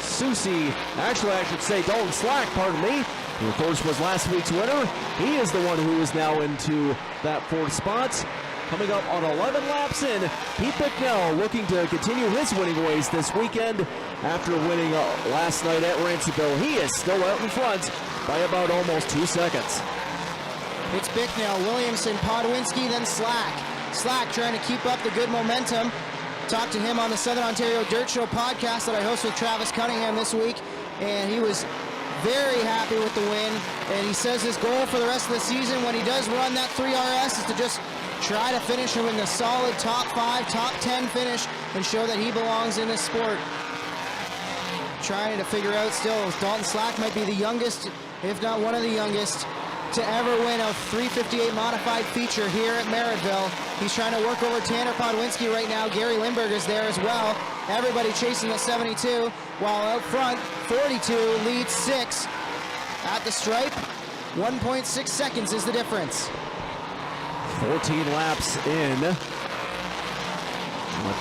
Susie, actually I should say Dalton Slack, pardon me, who of course was last week's winner. He is the one who is now into that 4th spot. Coming up on 11 laps in, Pete Bignell looking to continue his winning ways this weekend after winning last night at Ransomville. He is still out in front by about almost 2 seconds.
It's Bignell, Williamson, Podwinski, then Slack. Slack trying to keep up the good momentum. Talked to him on the Southern Ontario Dirt Show podcast that I host with Travis Cunningham this week, and he was very happy with the win. And he says his goal for the rest of the season when he does run that 3RS is to just try to finish him in the solid top 5, top 10 finish and show that he belongs in this sport. Trying to figure out still if Dalton Slack might be the youngest, if not one of the youngest, to ever win a 358 modified feature here at Merrittville. He's trying to work over Tanner Podwinski right now. Gary Lindbergh is there as well. Everybody chasing the 72, while out front, 42 leads 6 at the stripe. 1.6 seconds is the difference.
14 laps in.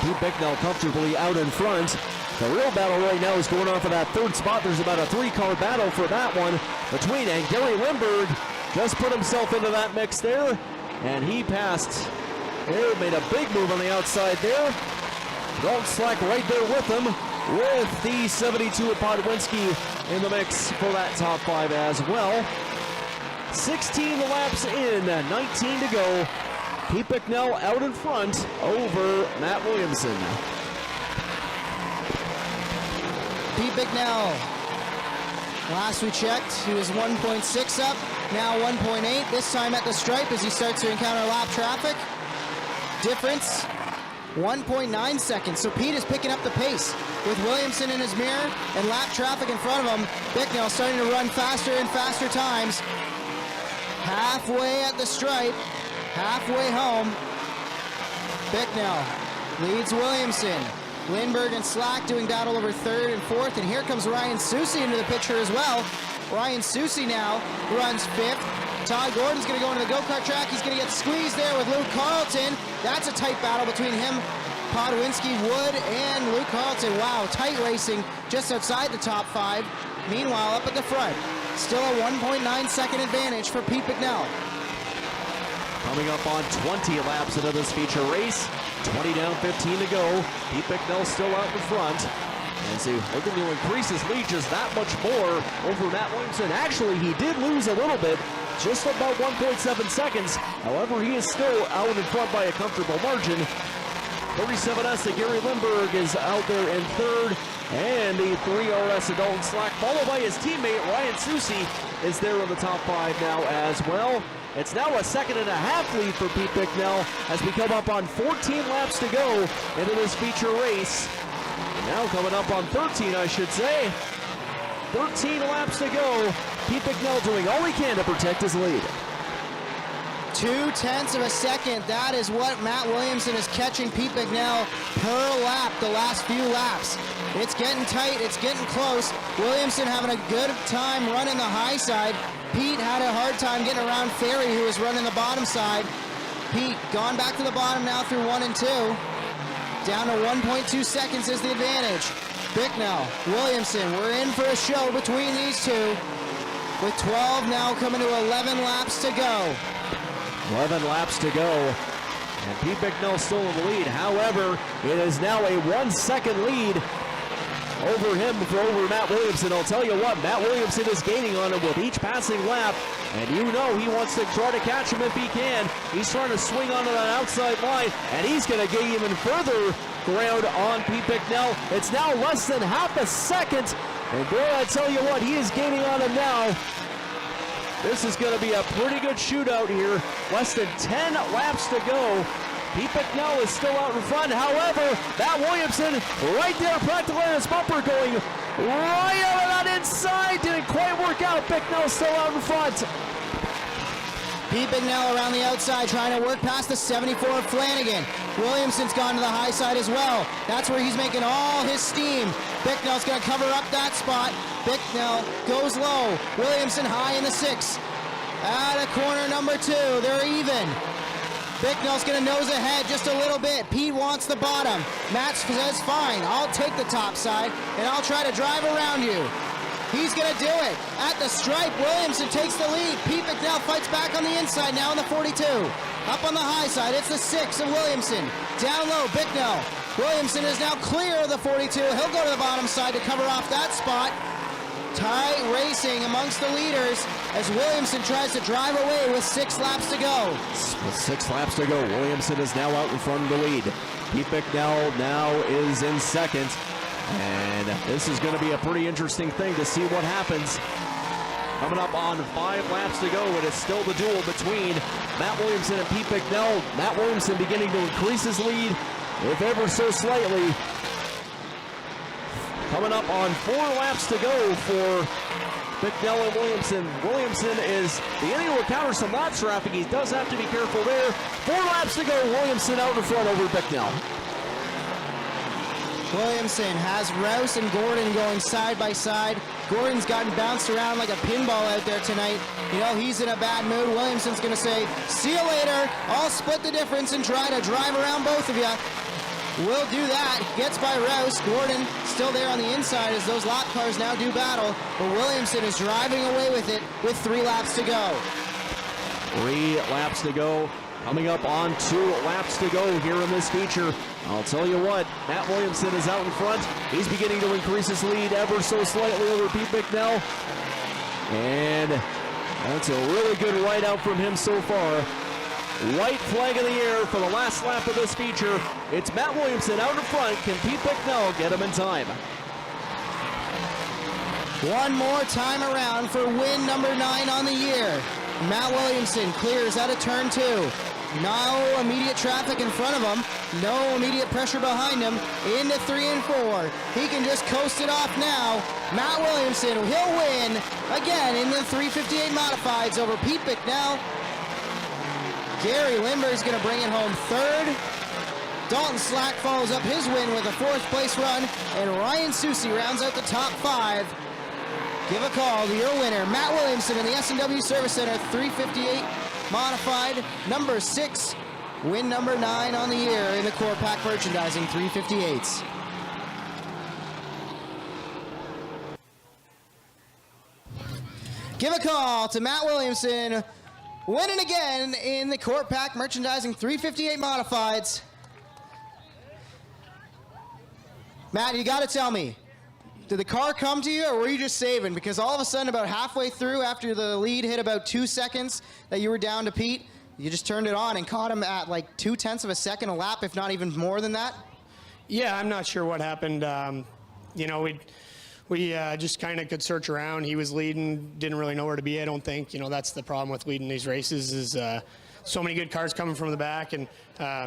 Pete Bignell comfortably out in front. The real battle right now is going on for that 3rd spot. There's about a 3-car battle for that one between, and Gary Lindbergh just put himself into that mix there, and he passed. He made a big move on the outside there. Dalton Slack right there with him, with the 72 of Podwinski in the mix for that top 5 as well. 16 laps in, 19 to go. Pete Bignell out in front over Matt Williamson.
Pete Bignell, last we checked, he was 1.6 up, now 1.8, this time at the stripe as he starts to encounter lap traffic. difference, 1.9 seconds. So Pete is picking up the pace with Williamson in his mirror and lap traffic in front of him. Bicknell starting to run faster and faster times. Halfway at the stripe, halfway home. Bicknell leads Williamson. Lindbergh and Slack doing battle over third and fourth, and here comes Ryan Susi into the picture as well. Ryan Susi now runs fifth. Todd Gordon's going to go into the go-kart track. He's going to get squeezed there with Luke Carlton. That's a tight battle between him, Podwinski, Wood, and Luke Carlton. Wow, tight racing just outside the top five. Meanwhile, up at the front, still a 1.9 second advantage for Pete Bicknell.
Coming up on 20 laps into this feature race. 20 down, 15 to go. Pete Bicknell still out in front. As he's looking to increase his lead just that much more over Matt Williamson. Actually, he did lose a little bit, just about 1.7 seconds. However, he is still out in front by a comfortable margin. 37S of Gary Lindbergh is out there in third, and the 3RS of Dalton Slack, followed by his teammate Ryan Susi, is there in the top five now as well. It's now a 1.5 second lead for Pete Bicknell as we come up on 14 laps to go into this feature race. Now coming up on 13, I should say. 13 laps to go. Pete Bicknell doing all he can to protect his lead.
0.2 of a second. That is what Matt Williamson is catching Pete Bicknell per lap the last few laps. It's getting tight. It's getting close. Williamson having a good time running the high side. Pete had a hard time getting around Ferry, who was running the bottom side. Pete gone back to the bottom now through 1 and 2. Down to 1.2 seconds is the advantage. Bicknell, Williamson, we're in for a show between these two. With 12 now coming to 11 laps to go.
11 laps to go. And Pete Bicknell still in the lead. However, it is now a 1 second lead over him over Matt Williamson. I'll tell you what, Matt Williamson is gaining on him with each passing lap, and you know he wants to try to catch him if he can. He's trying to swing onto that outside line, and he's going to gain even further ground on Pete Bicknell. It's now less than half a second, and boy, I tell you what, he is gaining on him now. This is going to be a pretty good shootout here. Less than 10 laps to go. Pete Bicknell is still out in front. However, Matt Williamson right there practically on his bumper going right out of that inside. Didn't quite work out. Bicknell still out in front.
Pete Bicknell around the outside trying to work past the 74 of Flanagan. Williamson's gone to the high side as well. That's where he's making all his steam. Bicknell's going to cover up that spot. Bicknell goes low. Williamson high in the 6. At a corner number 2, they're even. Bicknell's going to nose ahead just a little bit. Pete wants the bottom. Matt says, fine, I'll take the top side, and I'll try to drive around you. He's going to do it. At the stripe, Williamson takes the lead. Pete Bicknell fights back on the inside now in the 42. Up on the high side, it's the 6 of Williamson. Down low, Bicknell. Williamson is now clear of the 42. He'll go to the bottom side to cover off that spot. Tight racing amongst the leaders as Williamson tries to drive away with 6 laps to go.
With 6 laps to go, Williamson is now out in front of the lead. Pete Bicknell now is in second. And this is going to be a pretty interesting thing to see what happens. Coming up on 5 laps to go, and it's still the duel between Matt Williamson and Pete Bicknell. Matt Williamson beginning to increase his lead, if ever so slightly. Coming up on 4 laps to go for Bicknell and Williamson. Williamson is beginning to encounter some lap traffic. He does have to be careful there. 4 laps to go. Williamson out in front over Bicknell.
Williamson has Rouse and Gordon going side by side. Gordon's gotten bounced around like a pinball out there tonight. You know, he's in a bad mood. Williamson's going to say, see you later. I'll split the difference and try to drive around both of you. Will do that. Gets by Rouse. Gordon still there on the inside as those lap cars now do battle. But Williamson is driving away with it with 3 laps to go.
3 laps to go. Coming up on 2 laps to go here in this feature. I'll tell you what, Matt Williamson is out in front. He's beginning to increase his lead ever so slightly over Pete Bicknell. And that's a really good ride out from him so far. White flag in the air for the last lap of this feature. It's Matt Williamson out in front. Can Pete Bicknell get him in time?
One more time around for win number 9 on the year. Matt Williamson clears out of turn 2. No immediate traffic in front of him. No immediate pressure behind him. Into 3 and 4. He can just coast it off now. Matt Williamson, he'll win again in the 358 modifieds over Pete Bicknell. Gary Lindbergh's going to bring it home third. Dalton Slack follows up his win with a 4th place run, and Ryan Susie rounds out the top 5. Give a call to your winner, Matt Williamson in the S&W Service Center 358 modified, number 6, win number 9 on the year in the Core Pack Merchandising 358s. Give a call to Matt Williamson, winning again in the Core Pack Merchandising 358 modifieds. Matt, you got to tell me, did the car come to you or were you just saving? Because all of a sudden, about halfway through, after the lead hit about 2 seconds that you were down to Pete, you just turned it on and caught him at like 0.2 of a second a lap, if not even more than that?
Yeah, I'm not sure what happened. You know, we just kind of could search around. He was leading, didn't really know where to be, I don't think. You know, that's the problem with leading these races is so many good cars coming from the back. And,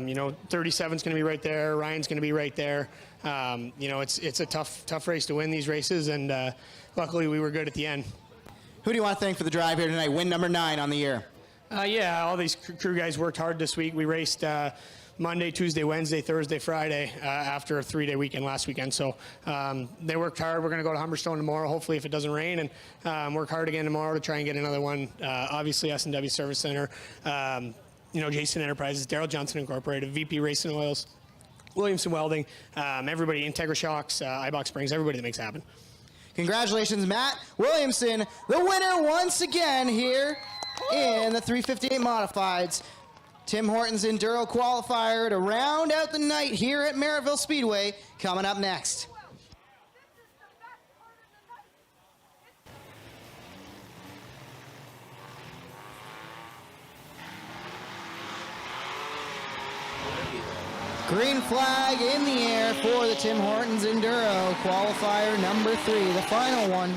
you know, 37's going to be right there. Ryan's going to be right there. You know, it's a tough race to win these races. And luckily we were good at the end.
Who do you want to thank for the drive here tonight? Win number 9 on the year.
Yeah, all these crew guys worked hard this week. We raced Monday, Tuesday, Wednesday, Thursday, Friday after a 3-day weekend last weekend. So they worked hard. We're going to go to Humberstone tomorrow, hopefully if it doesn't rain, and work hard again tomorrow to try and get another one. Obviously, S&W Service Center, you know, Jason Enterprises, Daryl Johnson Incorporated, VP Racing Oils, Williamson Welding, everybody, Integra Shocks, iBox Springs, everybody that makes it happen.
Congratulations, Matt Williamson, the winner once again here in the 358 modifieds. Tim Horton's Enduro qualifier to round out the night here at Merrittville Speedway coming up next. Green flag in the air for the Tim Hortons Enduro qualifier number 3, the final one.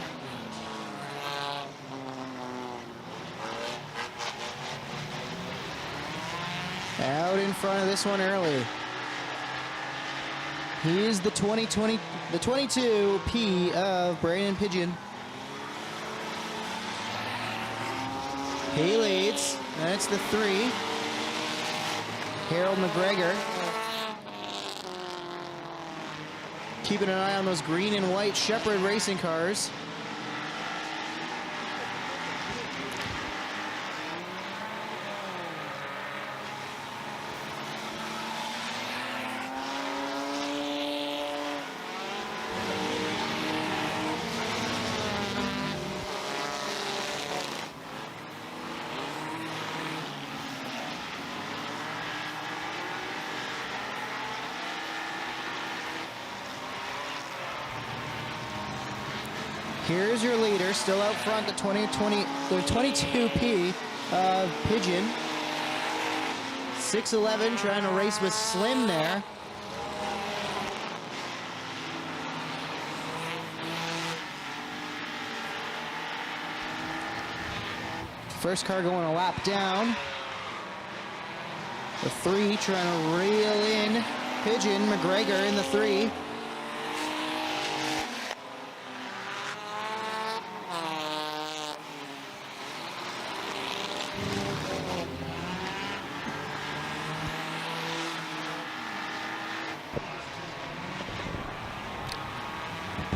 Out in front of this one early. He's the 22P of Brandon Pigeon. He leads. That's the 3. Harold McGregor. Keeping an eye on those green and white Shepherd racing cars. Here's your leader, still out front, the 22P of Pigeon. 6'11", trying to race with Slim there. First car going a lap down. The 3 trying to reel in Pigeon, McGregor in the 3.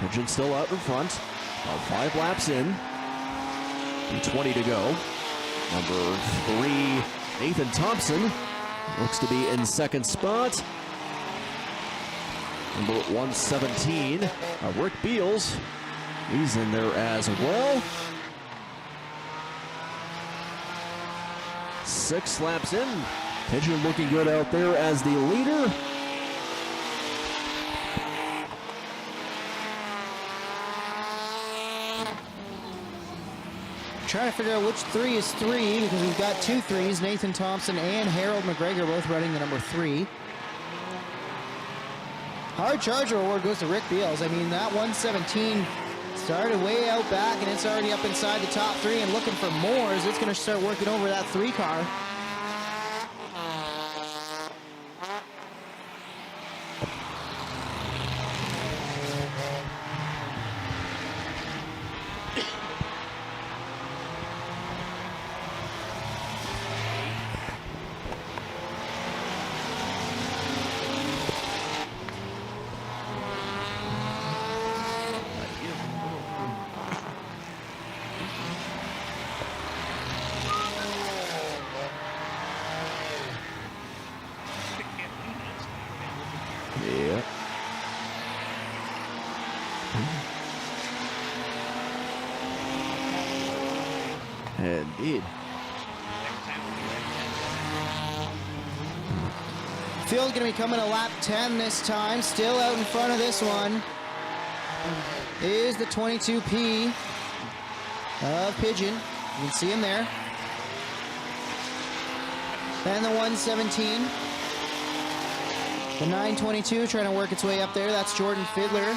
Pigeon still out in front. 5 laps in. And 20 to go. Number 3, Nathan Thompson, looks to be in second spot. Number 117, Rick Beals, he's in there as well. 6 laps in. Pigeon looking good out there as the leader.
Trying to figure out which 3 is 3 because we've got 2 3s, Nathan Thompson and Harold McGregor both running the number 3. Hard Charger award goes to Rick Beals. I mean, that 117 started way out back and it's already up inside the top 3 and looking for more as it's going to start working over that 3 car.
Indeed.
Field's going to be coming to lap 10 this time. Still out in front of this one is the 22P of Pigeon. You can see him there. Then the 117. The 922 trying to work its way up there. That's Jordan Fiddler.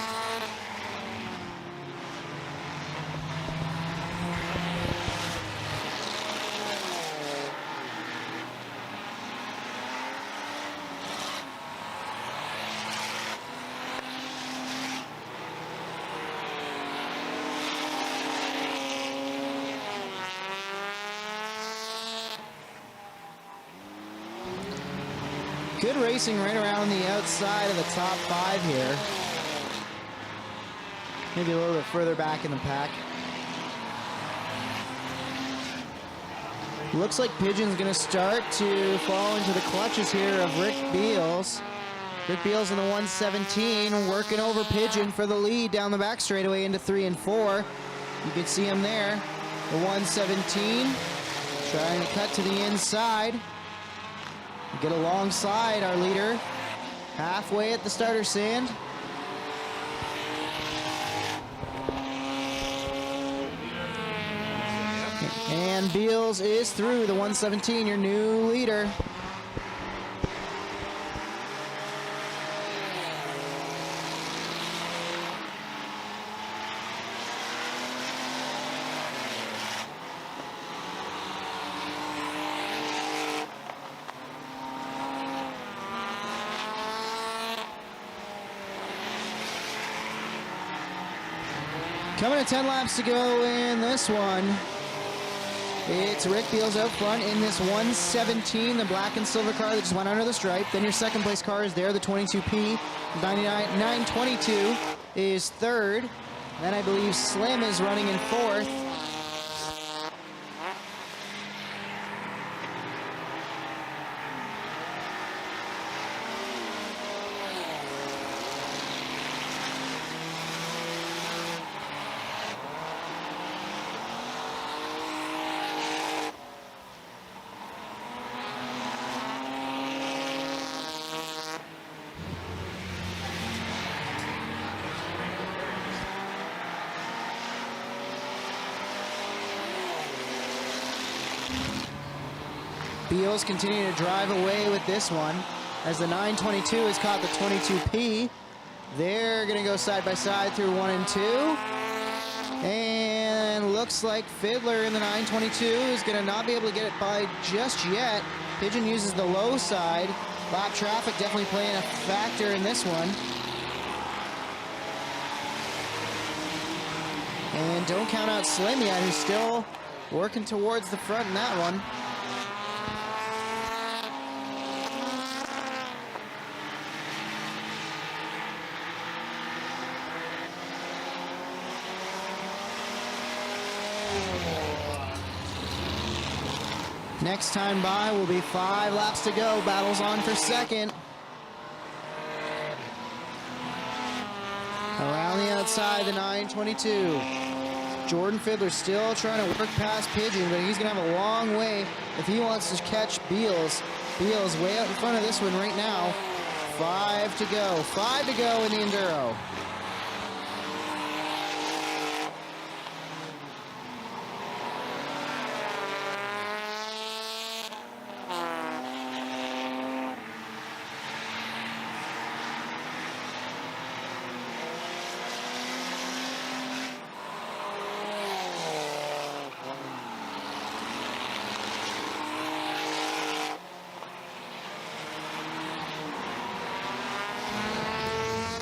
Good racing right around the outside of the top 5 here. Maybe a little bit further back in the pack. Looks like Pigeon's going to start to fall into the clutches here of Rick Beals. Rick Beals in the 117 working over Pigeon for the lead down the back straightaway into 3 and 4. You can see him there. The 117 trying to cut to the inside. Get alongside our leader, halfway at the starter stand. And Beals is through, the 117, your new leader. Coming to 10 laps to go in this one. It's Rick Beals out front in this 117, the black and silver car that just went under the stripe. Then your second place car is there, the 22P. 922 is third. Then I believe Slim is running in fourth. Beals continue to drive away with this one as the 922 has caught the 22P. They're going to go side by side through 1 and 2. And looks like Fiddler in the 922 is going to not be able to get it by just yet. Pigeon uses the low side. Lap traffic definitely playing a factor in this one. And don't count out Slim yet, who's still working towards the front in that one. Next time by will be 5 laps to go. Battles on for second. Around the outside, the 922. Jordan Fiddler still trying to work past Pigeon, but he's going to have a long way if he wants to catch Beals. Beals way out in front of this one right now. 5 to go. 5 to go in the Enduro.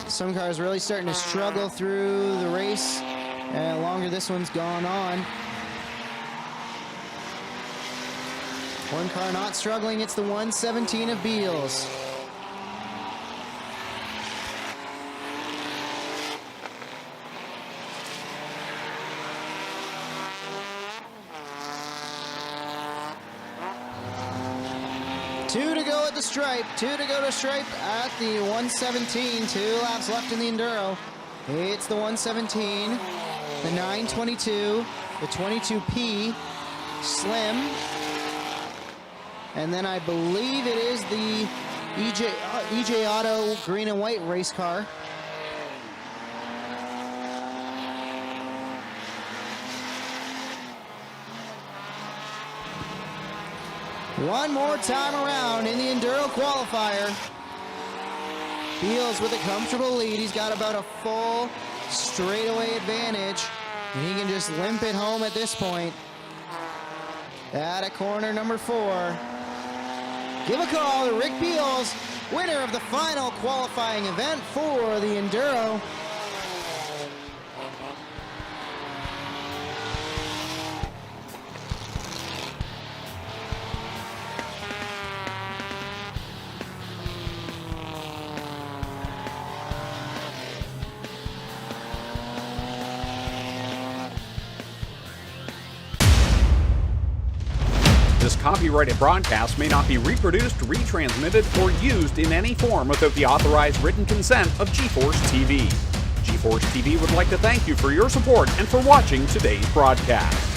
Some cars really starting to struggle through the race. The longer this one's gone on. One car not struggling, it's the 117 of Beals. Two to go at the stripe at the 117. 2 laps left in the Enduro. It's the 117, the 922, the 22P Slim. And then I believe it is the EJ Auto green and white race car. One more time around in the Enduro qualifier. Beals with a comfortable lead. He's got about a full straightaway advantage, and he can just limp it home at this point. At a corner number 4. Give a call to Rick Beals, winner of the final qualifying event for the Enduro.
This copyrighted broadcast may not be reproduced, retransmitted, or used in any form without the authorized written consent of GForceTV. GForceTV would like to thank you for your support and for watching today's broadcast.